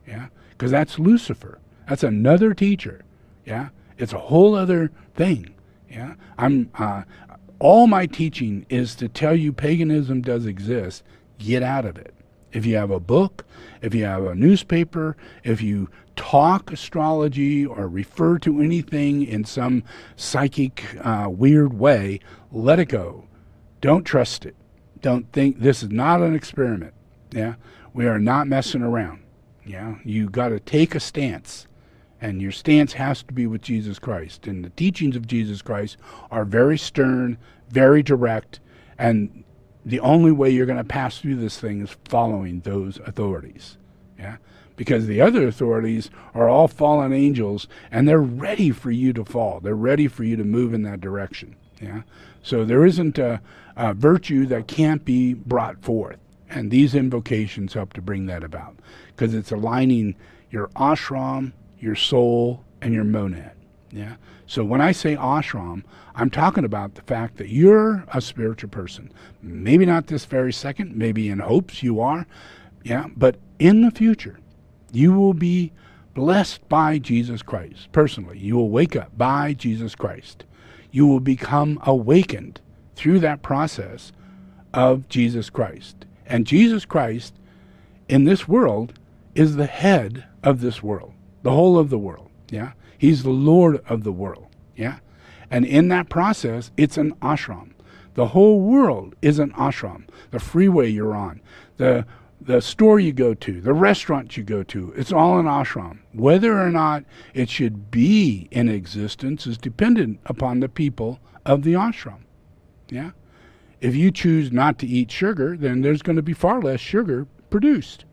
because that's Lucifer. That's another teacher, It's a whole other thing, all my teaching is to tell you paganism does exist. Get out of it. If you have a book, if you have a newspaper, if you talk astrology or refer to anything in some psychic weird way, let it go. Don't trust it. Don't think this is not an experiment. Yeah, we are not messing around. Yeah, you got to take a stance, and your stance has to be with Jesus Christ. And the teachings of Jesus Christ are very stern, very direct, and the only way you're going to pass through this thing is following those authorities. Yeah, because the other authorities are all fallen angels, and they're ready for you to fall. They're ready for you to move in that direction. Yeah, so there isn't a virtue that can't be brought forth. And these invocations help to bring that about, because it's aligning your ashram, your soul, and your monad. Yeah. So when I say ashram, I'm talking about the fact that you're a spiritual person. Maybe not this very second, maybe in hopes you are. Yeah. But in the future, you will be blessed by Jesus Christ. Personally, you will wake up by Jesus Christ. You will become awakened through that process of Jesus Christ. And Jesus Christ in this world is the head of this world, the whole of the world. Yeah. He's the Lord of the world. Yeah. And in that process, it's an ashram. The whole world is an ashram. The freeway you're on, the store you go to, the restaurant you go to, it's all an ashram. Whether or not it should be in existence is dependent upon the people of the ashram. Yeah. If you choose not to eat sugar, then there's going to be far less sugar produced.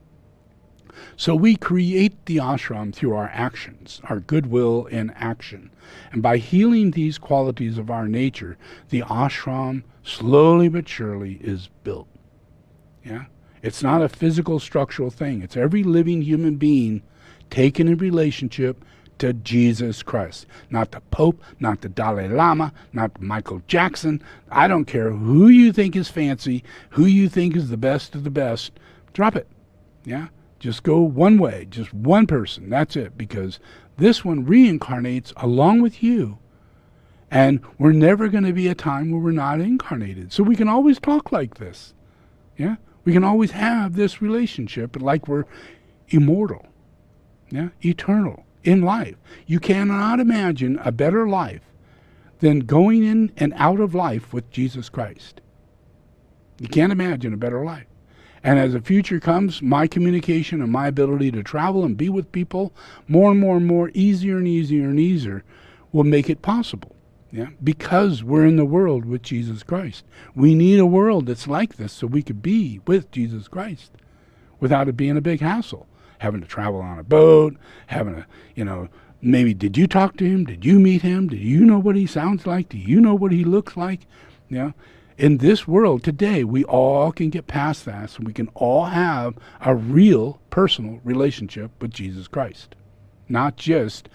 So we create the ashram through our actions, our goodwill in action. And by healing these qualities of our nature, the ashram, slowly but surely, is built. Yeah? It's not a physical, structural thing. It's every living human being taken in relationship to Jesus Christ. Not the Pope, not the Dalai Lama, not Michael Jackson. I don't care who you think is fancy, who you think is the best of the best. Drop it. Yeah? Just go one way, just one person. That's it. Because this one reincarnates along with you. And we're never going to be a time where we're not incarnated. So we can always talk like this. Yeah? We can always have this relationship like we're immortal. Yeah? Eternal. In life. You cannot imagine a better life than going in and out of life with Jesus Christ. You can't imagine a better life. And as the future comes, my communication and my ability to travel and be with people more and more and more, easier and easier and easier, will make it possible. Yeah, because we're in the world with Jesus Christ. We need a world that's like this so we could be with Jesus Christ without it being a big hassle. Having to travel on a boat, having to, maybe did you talk to him? Did you meet him? Do you know what he sounds like? Do you know what he looks like? Yeah. In this world today, we all can get past that, so we can all have a real personal relationship with Jesus Christ. Not just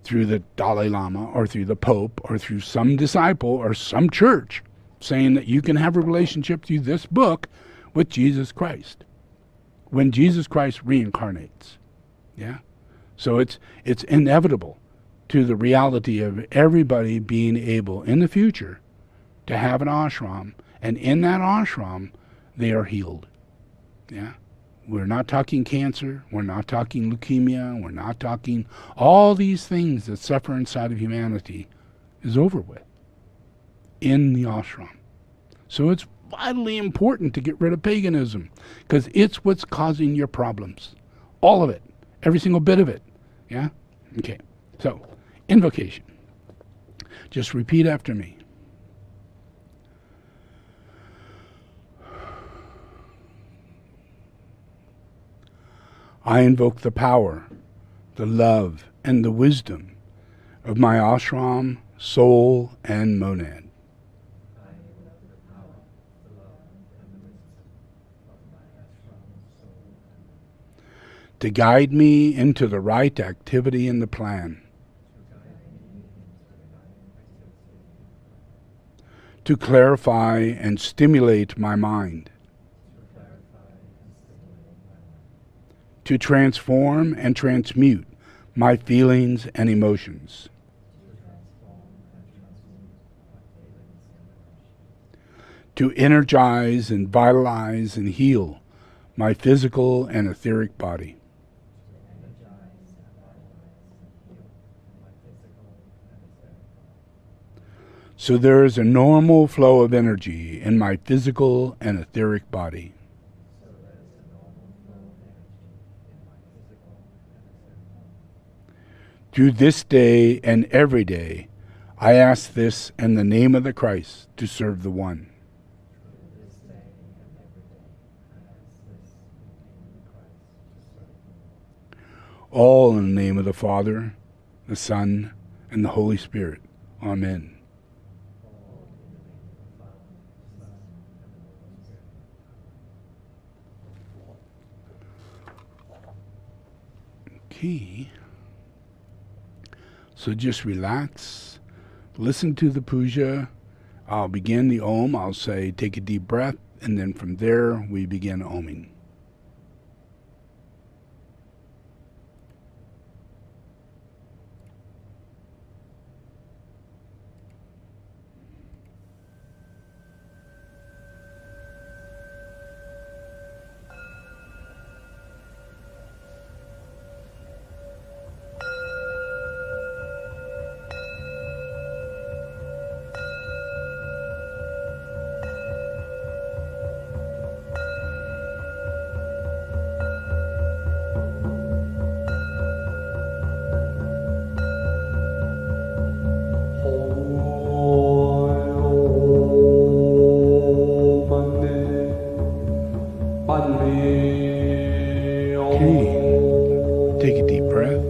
through the Dalai Lama or through the Pope or through some disciple or some church saying that you can have a relationship through this book with Jesus Christ. When Jesus Christ reincarnates. Yeah? So it's inevitable to the reality of everybody being able in the future to have an ashram, and in that ashram they are healed. Yeah? We're not talking cancer, we're not talking leukemia, we're not talking all these things that suffer inside of humanity is over with in the ashram. So it's vitally important to get rid of paganism, because it's what's causing your problems. All of it. Every single bit of it. Yeah? Okay. So, invocation. Just repeat after me. I invoke the power, the love, and the wisdom of my ashram, soul, and monad. To guide me into the right activity in the plan. To clarify and stimulate my mind. To transform and transmute my feelings and emotions. To energize and vitalize and heal my physical and etheric body. So there is a normal flow of energy in my physical and etheric body. Through this day and every day, I ask this in the name of the Christ to serve the One. All in the name of the Father, the Son, and the Holy Spirit. Amen. Okay. So just relax. Listen to the puja. I'll begin the Om. I'll say, take a deep breath. And then from there, we begin Oming. Okay. Take a deep breath.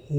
Okay,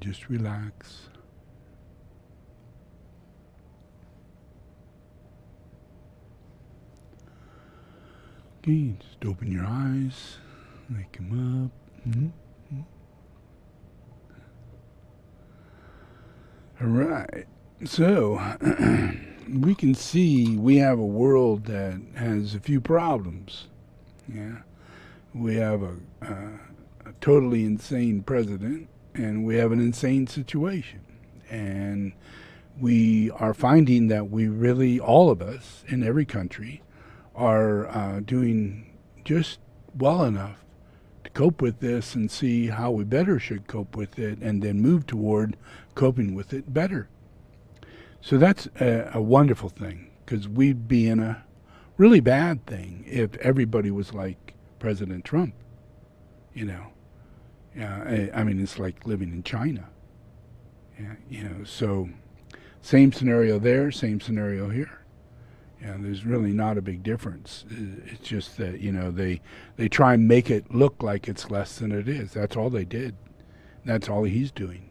just relax. Okay, just open your eyes, wake them up. All right, so we can see we have a world that has a few problems. Yeah, we have a totally insane president, and we have an insane situation. And we are finding that we really, all of us in every country, are doing just well enough to cope with this and see how we better should cope with it, and then move toward coping with it better. So that's a wonderful thing, because we'd be in a really bad thing if everybody was like President Trump. You know, I mean, it's like living in China. Yeah, you know, so same scenario there, same scenario here. Yeah, there's really not a big difference. It's just that, you know, they try and make it look like it's less than it is. That's all they did. That's all he's doing.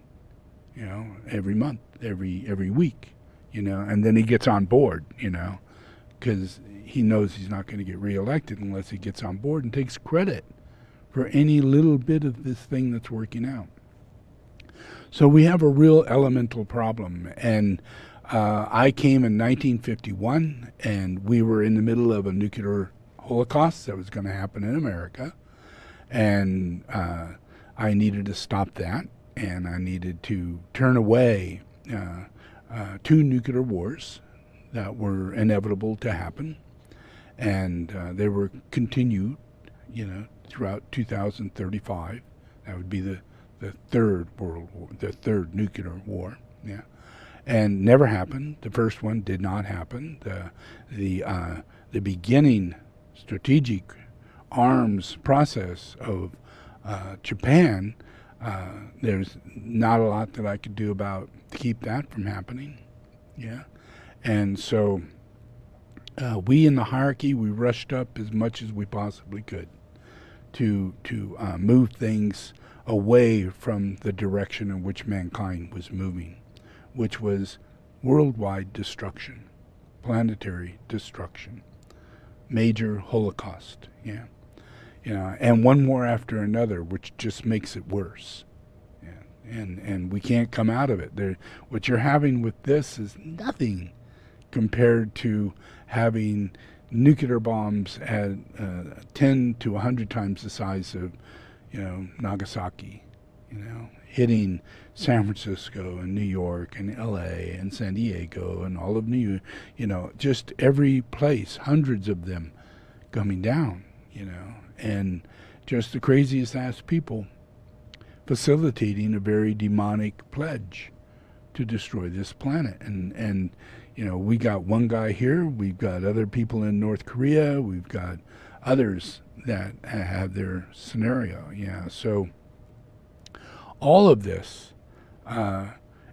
You know, every month, every week. You know, and then he gets on board. You know, because he knows he's not going to get reelected unless he gets on board and takes credit for any little bit of this thing that's working out. So we have a real elemental problem. And I came in 1951, and we were in the middle of a nuclear holocaust that was going to happen in America. And I needed to stop that, and I needed to turn away 2 nuclear wars that were inevitable to happen. And they were continued, you know, throughout 2035. That would be the third world war, the third nuclear war. Yeah, and never happened. The first one did not happen. The beginning strategic arms process of Japan. There's not a lot that I could do about to keep that from happening. Yeah, and so we in the hierarchy, we rushed up as much as we possibly could to move things away from the direction in which mankind was moving, which was worldwide destruction, planetary destruction, major holocaust. Yeah, you know, and one more after another, which just makes it worse. Yeah, and we can't come out of it. What you're having with this is nothing compared to having nuclear bombs at 10 to 100 times the size of, you know, Nagasaki, you know, hitting San Francisco and New York and LA and San Diego and all of you know, just every place, hundreds of them coming down, you know, and just the craziest ass people facilitating a very demonic pledge to destroy this planet. And you know, we got one guy here, we've got other people in North Korea, we've got others that have their scenario. Yeah, so all of this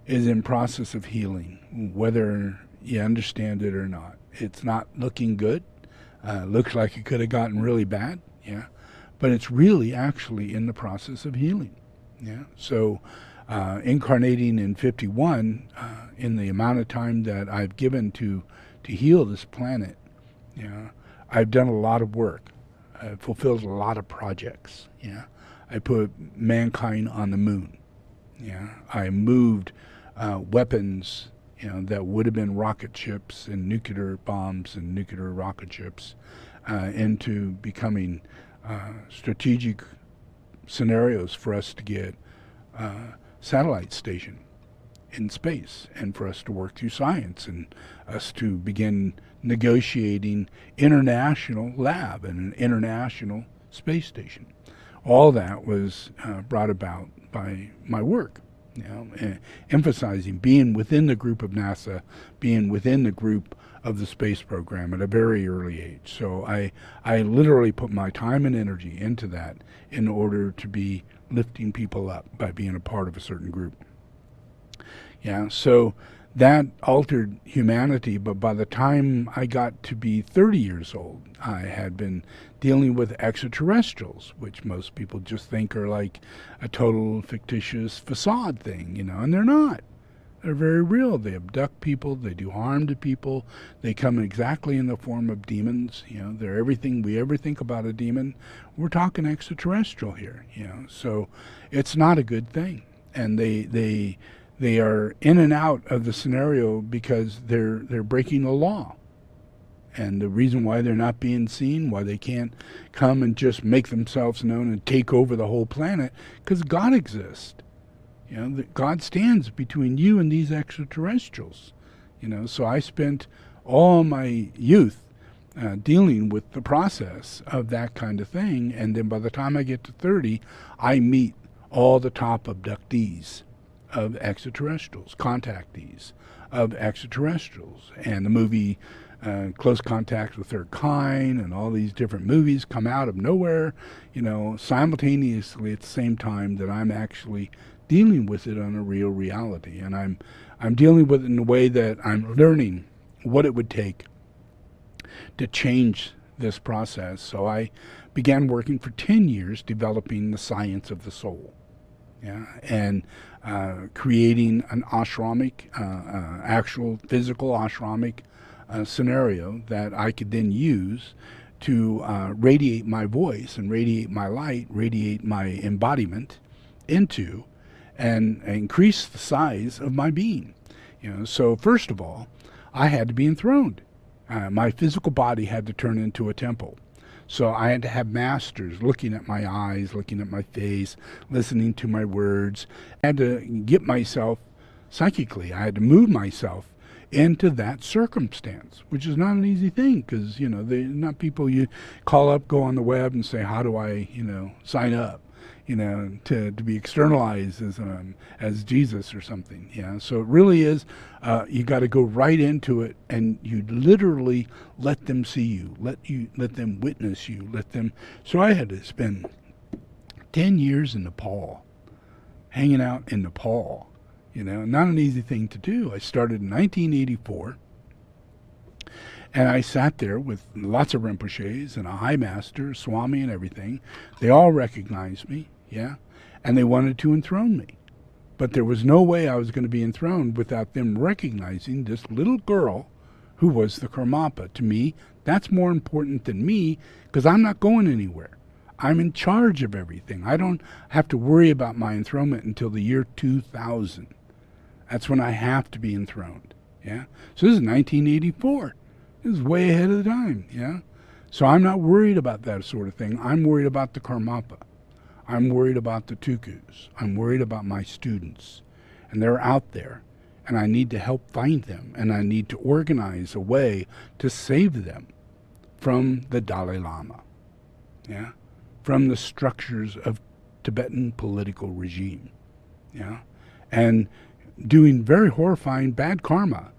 is in process of healing, whether you understand it or not. It's not looking good. Looks like it could have gotten really bad. Yeah, but it's really actually in the process of healing. Yeah, so incarnating in 51, in the amount of time that I've given to heal this planet, yeah, I've done a lot of work. I've fulfilled a lot of projects. Yeah, I put mankind on the moon. Yeah, I moved weapons that would have been rocket ships and nuclear bombs and nuclear rocket ships into becoming strategic scenarios for us to get satellite station in space, and for us to work through science, and us to begin negotiating international lab and an international space station. All that was brought about by my work, emphasizing being within the group of NASA, being within the group of the space program at a very early age. So I literally put my time and energy into that in order to be lifting people up by being a part of a certain group. So that altered humanity, but by the time I got to be 30 years old, I had been dealing with extraterrestrials, which most people just think are like a total fictitious facade thing, and they're not. They're very real. They abduct people, they do harm to people, they come exactly in the form of demons. They're everything we ever think about a demon. We're talking extraterrestrial here, so it's not a good thing. And they are in and out of the scenario because they're breaking the law. And the reason why they're not being seen, why they can't come and just make themselves known and take over the whole planet, because God exists. God stands between you and these extraterrestrials. So I spent all my youth dealing with the process of that kind of thing, and then by the time I get to 30, I meet all the top abductees of extraterrestrials, contactees of extraterrestrials. And the movie Close Contact with Third Kind and all these different movies come out of nowhere, simultaneously at the same time that I'm actually dealing with it on a real reality. And I'm dealing with it in a way that I'm learning what it would take to change this process. So I began working for 10 years developing the science of the soul. And creating an ashramic, actual physical ashramic scenario that I could then use to radiate my voice and radiate my light, radiate my embodiment into, and increase the size of my being. So first of all, I had to be enthroned. My physical body had to turn into a temple. So I had to have masters looking at my eyes, looking at my face, listening to my words. I had to get myself psychically. I had to move myself into that circumstance, which is not an easy thing, because, they're not people you call up, go on the web and say, how do I, sign up, to be externalized as Jesus or something. So it really is, you got to go right into it, and you literally let them see you, let them witness you, So I had to spend 10 years in Nepal, hanging out in Nepal. Not an easy thing to do. I started in 1984, and I sat there with lots of Rinpoches and a high master, Swami and everything. They all recognized me, and they wanted to enthrone me. But there was no way I was going to be enthroned without them recognizing this little girl who was the Karmapa. To me, that's more important than me, because I'm not going anywhere. I'm in charge of everything. I don't have to worry about my enthronement until the year 2000. That's when I have to be enthroned. So this is 1984. This is way ahead of the time. So I'm not worried about that sort of thing. I'm worried about the Karmapa. I'm worried about the Tukus. I'm worried about my students. And they're out there. And I need to help find them. And I need to organize a way to save them from the Dalai Lama. From the structures of Tibetan political regime. And doing very horrifying bad karma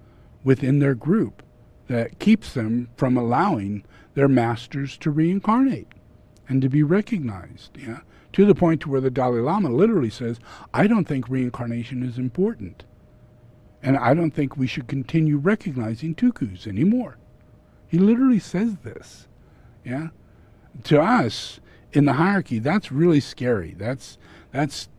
within their group that keeps them from allowing their masters to reincarnate and to be recognized, to the point to where the Dalai Lama literally says, I don't think reincarnation is important. And I don't think we should continue recognizing tukus anymore. He literally says this. To us, in the hierarchy, that's really scary. That's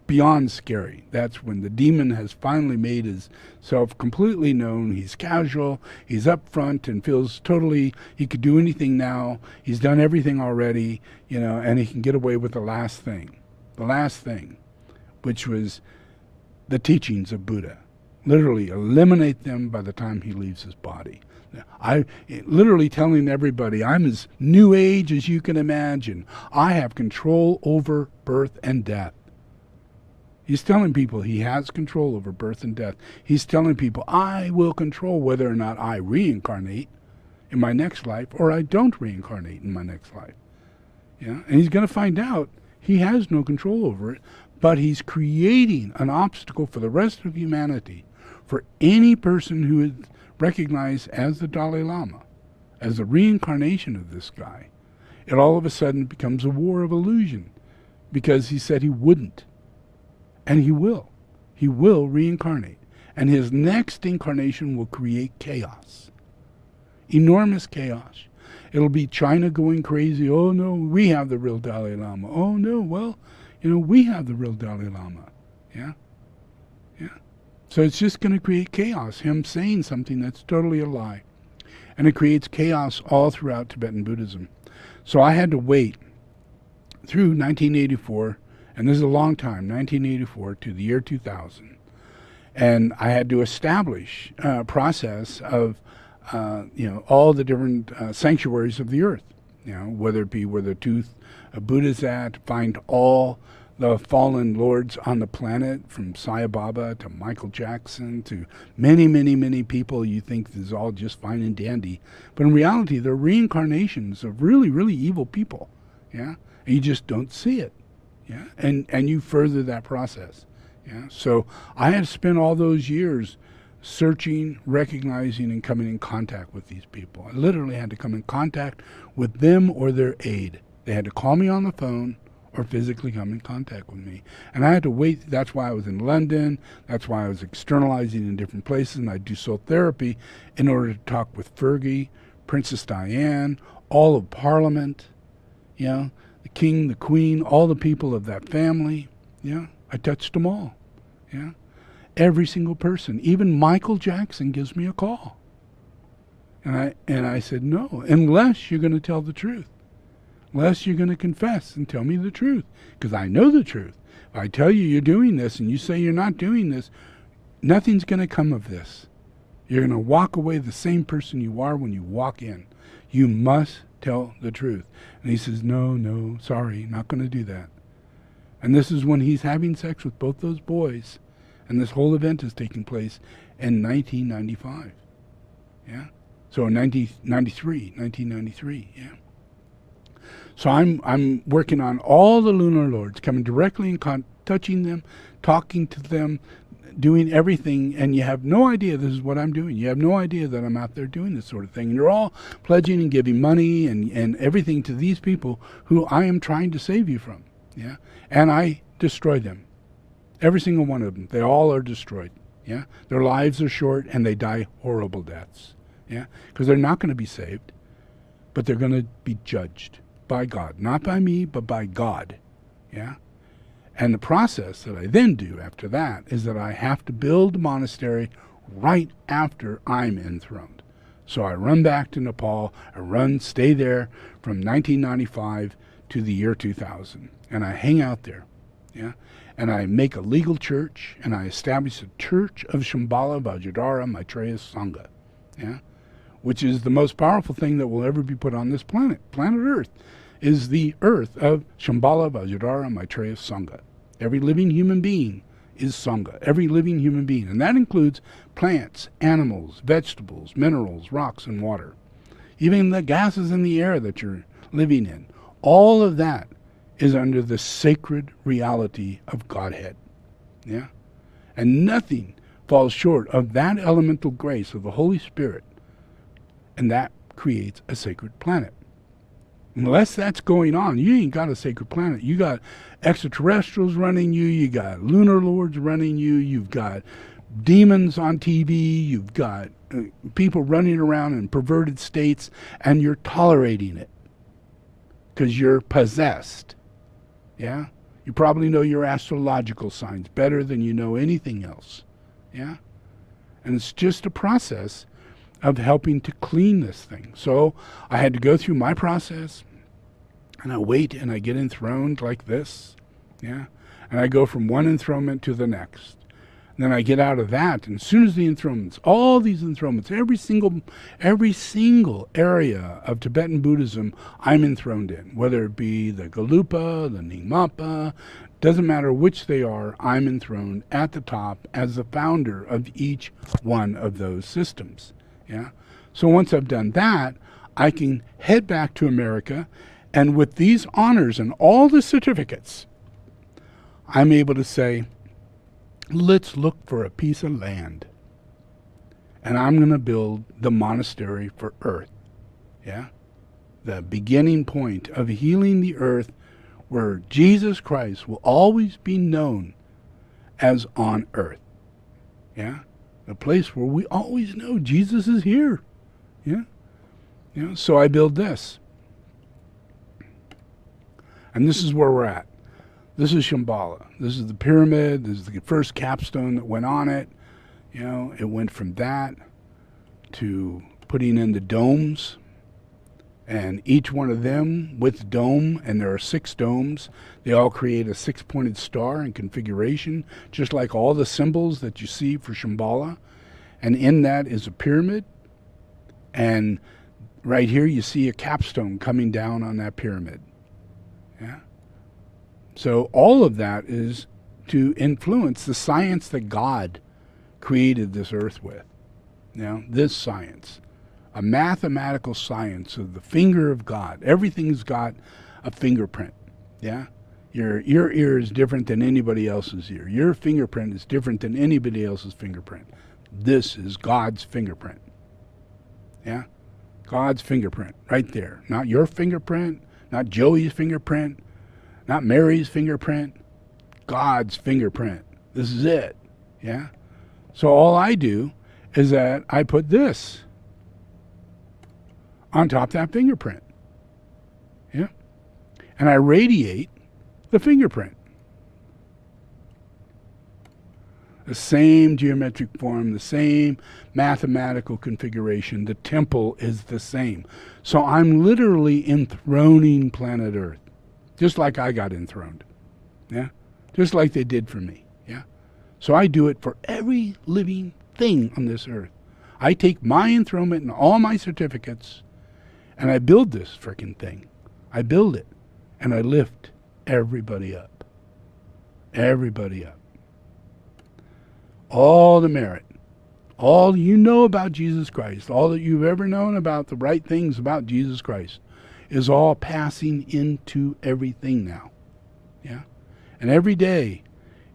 beyond scary. That's when the demon has finally made himself completely known. He's casual, he's up front and feels totally, he could do anything now. He's done everything already, and he can get away with the last thing, which was the teachings of Buddha. Literally eliminate them by the time he leaves his body. I literally telling everybody, I'm as new age as you can imagine. I have control over birth and death. He's telling people he has control over birth and death. He's telling people, I will control whether or not I reincarnate in my next life or I don't reincarnate in my next life. Yeah? And he's going to find out he has no control over it, but he's creating an obstacle for the rest of humanity, for any person who is recognized as the Dalai Lama, as the reincarnation of this guy. It all of a sudden becomes a war of illusion, because he said he wouldn't. And he will. He will reincarnate. And his next incarnation will create chaos. Enormous chaos. It'll be China going crazy. Oh no, we have the real Dalai Lama. Oh no, well, we have the real Dalai Lama. Yeah? Yeah. So it's just going to create chaos, him saying something that's totally a lie. And it creates chaos all throughout Tibetan Buddhism. So I had to wait through 1984, and this is a long time, 1984 to the year 2000. And I had to establish a process of, all the different sanctuaries of the earth, whether it be where the tooth of Buddha's at, find all the fallen lords on the planet, from Sai Baba to Michael Jackson to many, many, many people you think is all just fine and dandy. But in reality, they're reincarnations of really, really evil people. Yeah? And you just don't see it. Yeah? And you further that process. Yeah? So I had to spend all those years searching, recognizing, and coming in contact with these people. I literally had to come in contact with them or their aid. They had to call me on the phone or physically come in contact with me. And I had to wait. That's why I was in London. That's why I was externalizing in different places. And I do soul therapy in order to talk with Fergie, Princess Diane, all of Parliament, the King, the Queen, all the people of that family. Yeah, I touched them all. Yeah, every single person. Even Michael Jackson gives me a call. And I said, no, unless you're going to tell the truth. Unless you're going to confess and tell me the truth, because I know the truth. If I tell you you're doing this and you say you're not doing this, nothing's going to come of this. You're going to walk away the same person you are when you walk in. You must tell the truth. And he says, no, sorry, not going to do that. And this is when he's having sex with both those boys. And this whole event is taking place in 1995. Yeah? So in 1993, yeah. So I'm working on all the lunar lords, coming directly in touching them, talking to them, doing everything, and you have no idea this is what I'm doing. You have no idea that I'm out there doing this sort of thing. And you're all pledging and giving money and everything to these people who I am trying to save you from. Yeah? And I destroy them. Every single one of them. They all are destroyed. Yeah? Their lives are short and they die horrible deaths. Yeah? Because they're not going to be saved, but they're going to be judged by God. Not by me, but by God. Yeah? And the process that I then do after that is that I have to build a monastery right after I'm enthroned. So I run back to Nepal. Stay there from 1995 to the year 2000. And I hang out there. Yeah? And I make a legal church, and I establish a church of Shambhala Maitreya Sangha. Yeah? Which is the most powerful thing that will ever be put on this planet. Planet Earth is the earth of Shambhala Maitreya Sangha. Every living human being is Sangha. Every living human being. And that includes plants, animals, vegetables, minerals, rocks, and water. Even the gases in the air that you're living in. All of that is under the sacred reality of Godhead. Yeah? And nothing falls short of that elemental grace of the Holy Spirit. And that creates a sacred planet. Unless that's going on, you ain't got a sacred planet. You got extraterrestrials running you. You got lunar lords running you. You've got demons on TV. You've got people running around in perverted states, and you're tolerating it because you're possessed. Yeah? You probably know your astrological signs better than you know anything else. Yeah? And it's just a process of helping to clean this thing. So I had to go through my process, and I wait, and I get enthroned like this, yeah? And I go from one enthronement to the next. And then I get out of that, and as soon as the enthronements, all these enthronements, every single area of Tibetan Buddhism I'm enthroned in, whether it be the Galupa, the Nyingmapa, doesn't matter which they are, I'm enthroned at the top as the founder of each one of those systems. Yeah. So once I've done that, I can head back to America, and with these honors and all the certificates, I'm able to say, let's look for a piece of land. And I'm going to build the monastery for Earth. Yeah? The beginning point of healing the earth, where Jesus Christ will always be known as on earth. Yeah? The place where we always know Jesus is here. Yeah? Yeah? So I build this. And this is where we're at. This is Shambhala. This is the pyramid. This is the first capstone that went on it. You know, it went from that to putting in the domes. And each one of them with dome, and there are 6 domes, they all create a 6-pointed star in configuration, just like all the symbols that you see for Shambhala. And in that is a pyramid. And right here you see a capstone coming down on that pyramid. Yeah. So all of that is to influence the science that God created this earth with. Now, this science, a mathematical science of the finger of God. Everything's got a fingerprint. Yeah? Your ear is different than anybody else's ear. Your fingerprint is different than anybody else's fingerprint. This is God's fingerprint. Yeah? God's fingerprint, right there. Not your fingerprint, not Joey's fingerprint, not Mary's fingerprint, God's fingerprint. This is it. Yeah? So all I do is that I put this on top of that fingerprint. Yeah? And I radiate the fingerprint. The same geometric form, the same mathematical configuration. The temple is the same. So I'm literally enthroning planet Earth, just like I got enthroned. Yeah? Just like they did for me. Yeah? So I do it for every living thing on this earth. I take my enthronement and all my certificates, and I build this frickin' thing. I build it, and I lift everybody up. Everybody up. All the merit, all you know about Jesus Christ, all that you've ever known about the right things about Jesus Christ, is all passing into everything now. Yeah? And every day,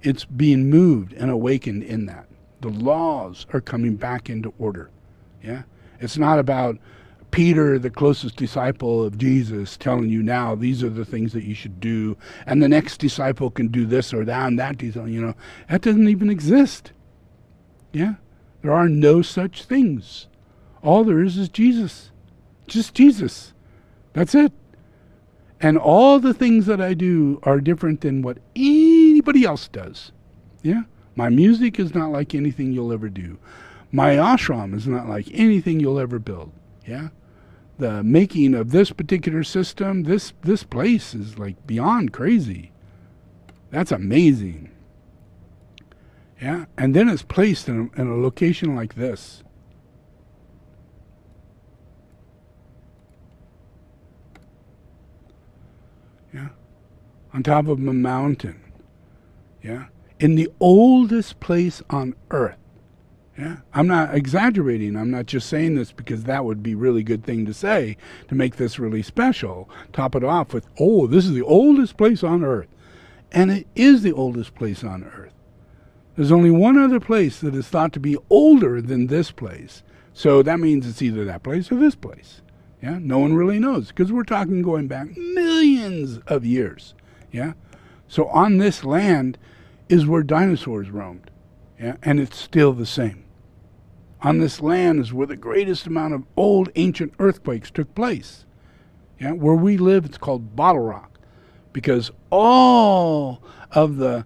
it's being moved and awakened in that. The laws are coming back into order. Yeah? It's not about Peter, the closest disciple of Jesus, telling you now these are the things that you should do, and the next disciple can do this or that, and that disciple, you know. That doesn't even exist. Yeah? There are no such things. All there is Jesus. Just Jesus. That's it. And all the things that I do are different than what anybody else does. Yeah? My music is not like anything you'll ever do. My ashram is not like anything you'll ever build. Yeah? The making of this particular system, this place is like beyond crazy. That's amazing. Yeah? And then it's placed in a location like this. Yeah? On top of a mountain. Yeah? In the oldest place on earth. Yeah? I'm not exaggerating. I'm not just saying this because that would be a really good thing to say to make this really special. Top it off with, oh, this is the oldest place on earth. And it is the oldest place on earth. There's only one other place that is thought to be older than this place. So that means it's either that place or this place. Yeah? No one really knows because we're talking going back millions of years. Yeah? So on this land is where dinosaurs roamed. Yeah? And it's still the same. On this land is where the greatest amount of old ancient earthquakes took place. Yeah? Where we live, it's called Bottle Rock, because all of the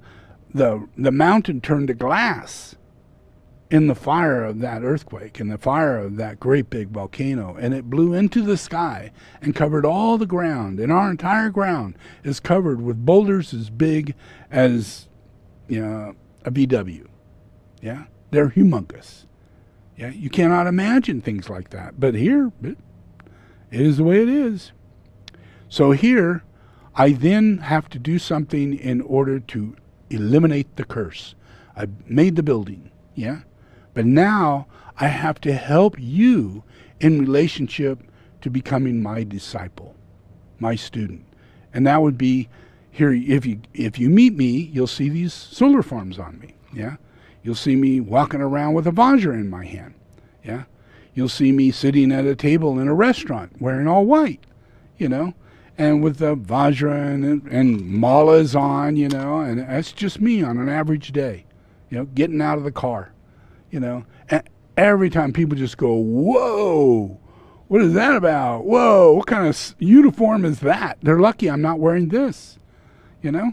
mountain turned to glass in the fire of that earthquake, in the fire of that great big volcano, and it blew into the sky and covered all the ground, and our entire ground is covered with boulders as big as, you know, a VW. Yeah, they're humongous. Yeah, you cannot imagine things like that. But here, it is the way it is. So here, I then have to do something in order to eliminate the curse. I made the building, yeah? But now I have to help you in relationship to becoming my disciple, my student. And that would be here, if you meet me, you'll see these solar forms on me, yeah? You'll see me walking around with a Vajra in my hand, yeah? You'll see me sitting at a table in a restaurant wearing all white, you know, and with the Vajra and malas on, you know, and that's just me on an average day, you know, getting out of the car, you know. And every time people just go, whoa, what is that about? Whoa, what kind of uniform is that? They're lucky I'm not wearing this, you know.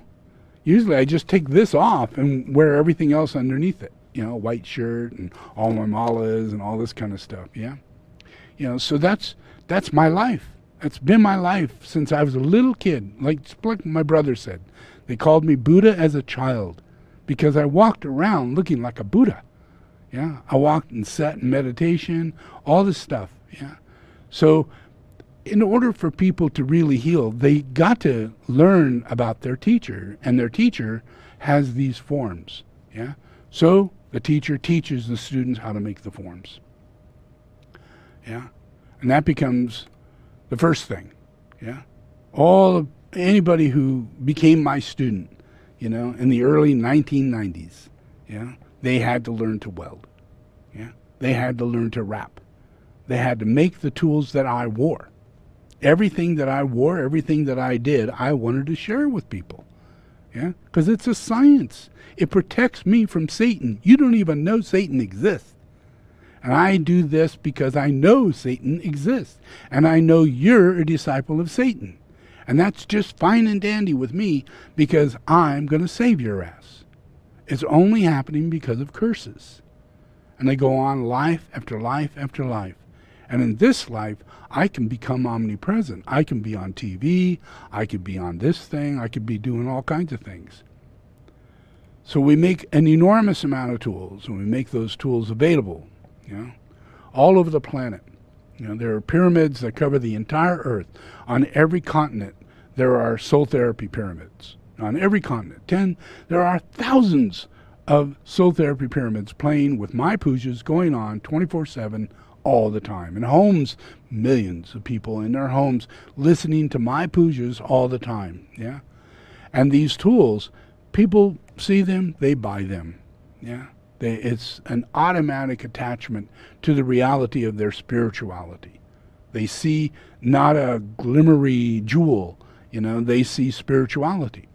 Usually I just take this off and wear everything else underneath it, you know, white shirt and all my malas and all this kind of stuff, yeah. You know, so that's my life. That's been my life since I was a little kid. Like my brother said, they called me Buddha as a child because I walked around looking like a Buddha. Yeah, I walked and sat in meditation, all this stuff. Yeah, so in order for people to really heal, they got to learn about their teacher, and their teacher has these forms. Yeah, so the teacher teaches the students how to make the forms. Yeah, and that becomes the first thing, yeah. Anybody who became my student, you know, in the early 1990s, yeah, they had to learn to weld, yeah. They had to learn to wrap. They had to make the tools that I wore. Everything that I wore, everything that I did, I wanted to share with people, yeah, because it's a science. It protects me from Satan. You don't even know Satan exists. And I do this because I know Satan exists. And I know you're a disciple of Satan. And that's just fine and dandy with me because I'm going to save your ass. It's only happening because of curses. And they go on life after life after life. And in this life, I can become omnipresent. I can be on TV. I could be on this thing. I could be doing all kinds of things. So we make an enormous amount of tools, and we make those tools available. You know, all over the planet. You know, there are pyramids that cover the entire earth. On every continent, there are soul therapy pyramids. On every continent. There are thousands of soul therapy pyramids playing with my pujas going on 24/7 all the time. In homes, millions of people in their homes listening to my pujas all the time. Yeah, and these tools, people see them, they buy them. Yeah. It's an automatic attachment to the reality of their spirituality. They see not a glimmery jewel, you know, they see spirituality.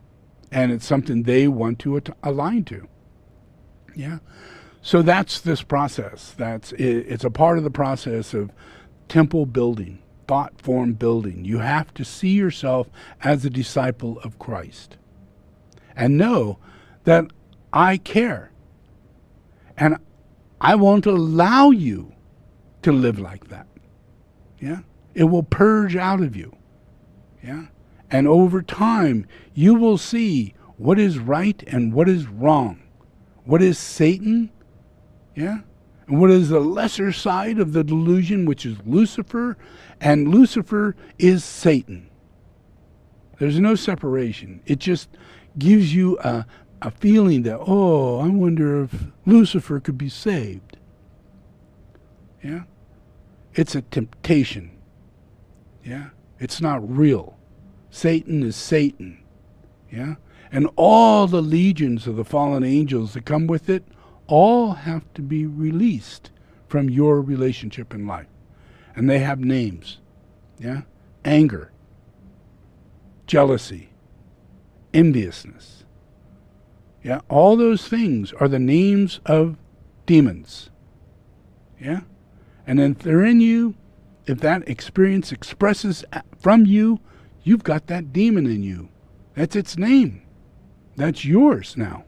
And it's something they want to align to. Yeah. So that's this process. It's a part of the process of temple building, thought form building. You have to see yourself as a disciple of Christ. And know that I care. And I won't allow you to live like that. Yeah? It will purge out of you. Yeah? And over time, you will see what is right and what is wrong. What is Satan? Yeah? And what is the lesser side of the delusion, which is Lucifer? And Lucifer is Satan. There's no separation. It just gives you a feeling that, oh, I wonder if Lucifer could be saved. Yeah? It's a temptation. Yeah? It's not real. Satan is Satan. Yeah? And all the legions of the fallen angels that come with it all have to be released from your relationship in life. And they have names. Yeah? Anger, jealousy, enviousness. Yeah, all those things are the names of demons. Yeah? And if they're in you, if that experience expresses from you, you've got that demon in you. That's its name. That's yours now.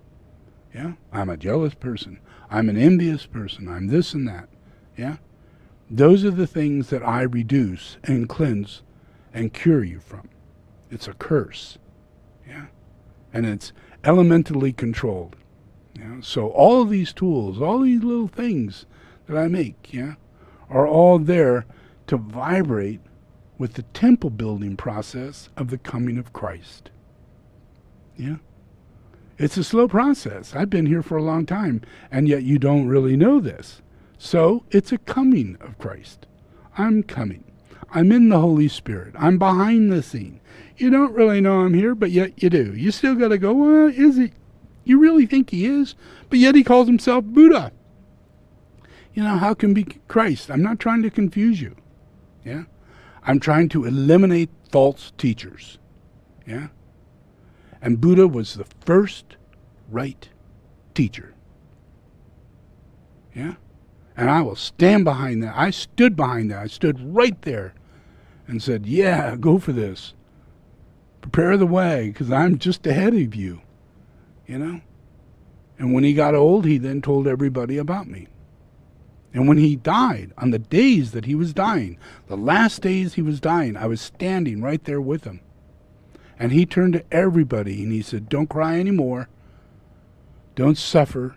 Yeah? I'm a jealous person. I'm an envious person. I'm this and that. Yeah? Those are the things that I reduce and cleanse and cure you from. It's a curse. Yeah? And it's elementally controlled. So all of these tools, all these little things that I make, are all there to vibrate with the temple building process of the coming of Christ. It's a slow process. I've been here for a long time, and yet you don't really know this. So it's a coming of Christ. I'm coming. I'm in the Holy Spirit. I'm behind the scene. You don't really know I'm here, but yet you do. You still got to go, well, is he? You really think he is? But yet he calls himself Buddha. How can be Christ? I'm not trying to confuse you. I'm trying to eliminate false teachers. And Buddha was the first right teacher. And I will stand behind that. I stood behind that. I stood right there and said, yeah, go for this. Prepare the way, because I'm just ahead of you. And when he got old, he then told everybody about me. And when he died, on the days that he was dying, the last days he was dying, I was standing right there with him. And he turned to everybody and he said, don't cry anymore. Don't suffer.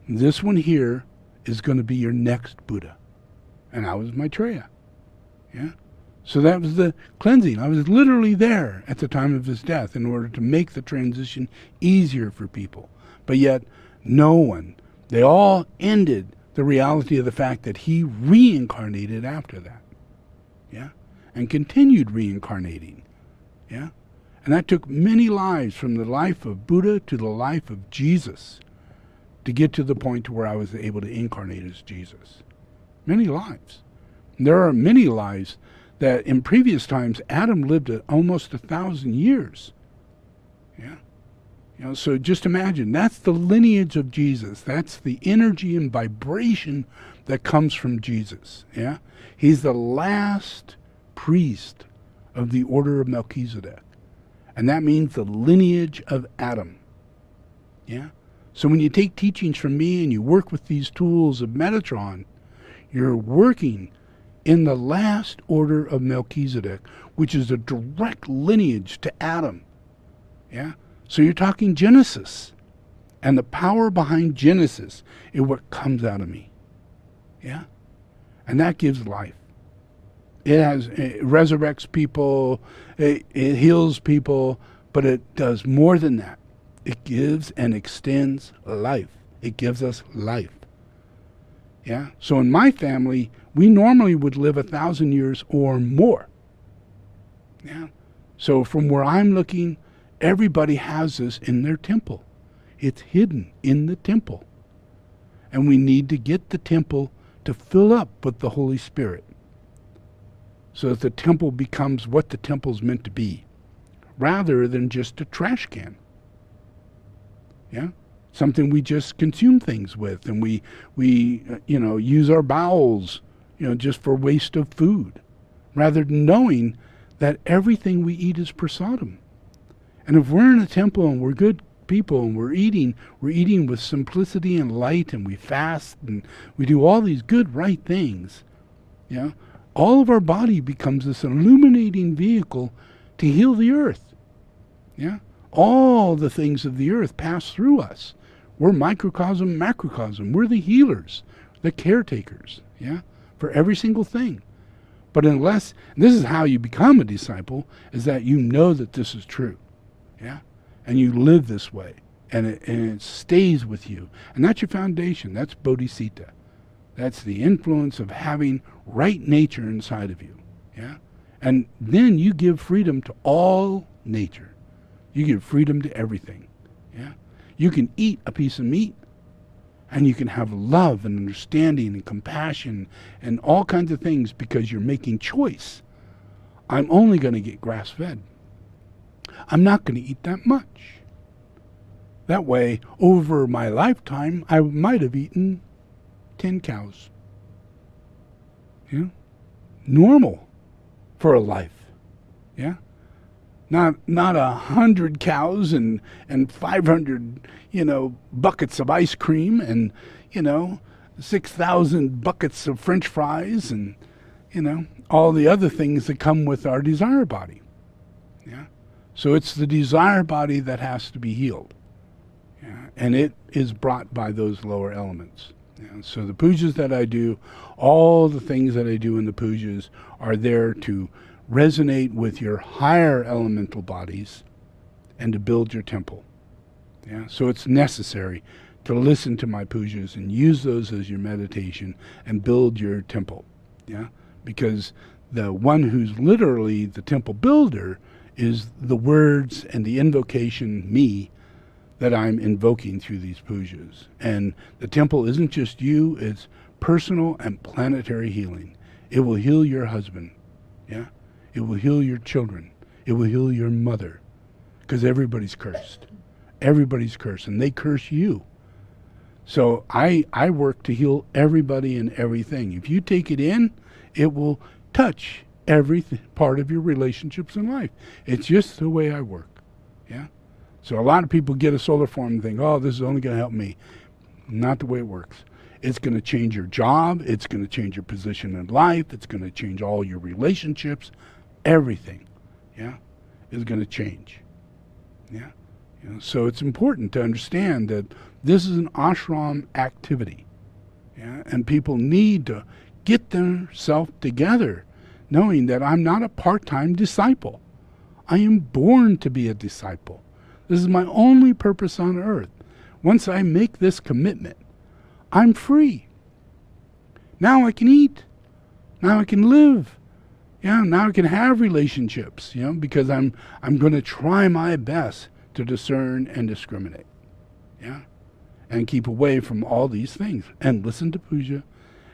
This one here is going to be your next Buddha. And I was Maitreya. So that was the cleansing. I was literally there at the time of his death in order to make the transition easier for people. But yet, no one, they all ended the reality of the fact that he reincarnated after that. And continued reincarnating. And that took many lives, from the life of Buddha to the life of Jesus, to get to the point where I was able to incarnate as Jesus. Many lives. There are many lives that in previous times Adam lived at almost 1,000 years. So just imagine, that's the lineage of Jesus. That's the energy and vibration that comes from Jesus. He's the last priest of the order of Melchizedek. And that means the lineage of Adam. So when you take teachings from me and you work with these tools of Metatron, you're working in the last order of Melchizedek, which is a direct lineage to Adam. So you're talking Genesis. And the power behind Genesis is what comes out of me. And that gives life. It resurrects people, it heals people, but it does more than that. It gives and extends life. It gives us life. So in my family, we normally would live 1,000 years or more. So from where I'm looking, everybody has this in their temple. It's hidden in the temple. And we need to get the temple to fill up with the Holy Spirit, so that the temple becomes what the temple's meant to be, rather than just a trash can. Something we just consume things with, and we use our bowels, just for waste of food, rather than knowing that everything we eat is prasadam. And if we're in a temple and we're good people and we're eating with simplicity and light, and we fast and we do all these good, right things, all of our body becomes this illuminating vehicle to heal the earth. All the things of the earth pass through us. We're microcosm, macrocosm. We're the healers, the caretakers, for every single thing. But unless, this is how you become a disciple, is that you know that this is true. And you live this way. And it stays with you. And that's your foundation. That's bodhisattva. That's the influence of having right nature inside of you. And then you give freedom to all nature. You give freedom to everything. You can eat a piece of meat, and you can have love and understanding and compassion and all kinds of things, because you're making choice. I'm only going to get grass-fed. I'm not going to eat that much. That way, over my lifetime, I might have eaten 10 cows. Normal for a life. Not 100 cows and 500, buckets of ice cream and, 6,000 buckets of French fries and, all the other things that come with our desire body. So it's the desire body that has to be healed. And it is brought by those lower elements. Yeah? So the pujas that I do, all the things that I do in the pujas are there to resonate with your higher elemental bodies and to build your temple. Yeah? So it's necessary to listen to my pujas and use those as your meditation and build your temple. Yeah? Because the one who's literally the temple builder is the words and the invocation, me, that I'm invoking through these pujas. And the temple isn't just you, it's personal and planetary healing. It will heal your husband. Yeah? It will heal your children. It will heal your mother. Because everybody's cursed. Everybody's cursed, and they curse you. So I work to heal everybody and everything. If you take it in, it will touch every part of your relationships in life. It's just the way I work. Yeah? So a lot of people get a solar form and think, oh, this is only going to help me. Not the way it works. It's going to change your job. It's going to change your position in life. It's going to change all your relationships. Everything, yeah, is going to change. Yeah? So it's important to understand that this is an ashram activity. Yeah? And people need to get themselves together, knowing that I'm not a part-time disciple. I am born to be a disciple. This is my only purpose on earth. Once I make this commitment, I'm free. Now I can eat. Now I can live. Yeah, now I can have relationships, because I'm going to try my best to discern and discriminate. Yeah? And keep away from all these things. And listen to puja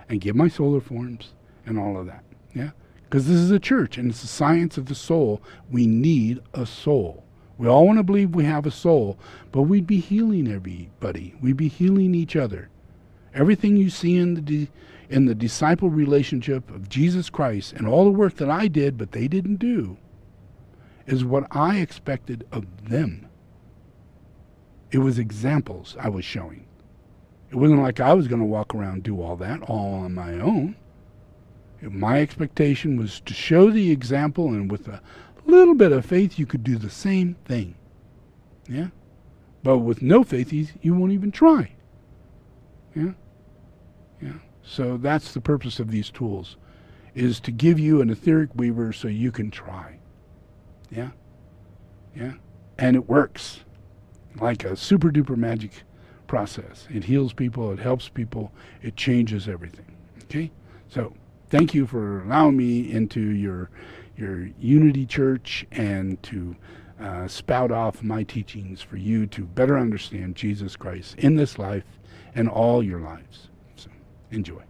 and give my solar forms and all of that. Yeah? Because this is a church and it's the science of the soul. We need a soul. We all want to believe we have a soul, but we'd be healing everybody. We'd be healing each other. Everything you see in the disciple relationship of Jesus Christ and all the work that I did but they didn't do is what I expected of them. It was examples I was showing. It wasn't like I was going to walk around and do all that all on my own. My expectation was to show the example, and with a little bit of faith, you could do the same thing. Yeah? But with no faith, you won't even try. Yeah? Yeah. So that's the purpose of these tools, is to give you an etheric weaver so you can try. Yeah? Yeah? And it works. Like a super duper magic process. It heals people, it helps people, it changes everything. Okay? So thank you for allowing me into your Unity Church and to spout off my teachings for you to better understand Jesus Christ in this life and all your lives. So enjoy.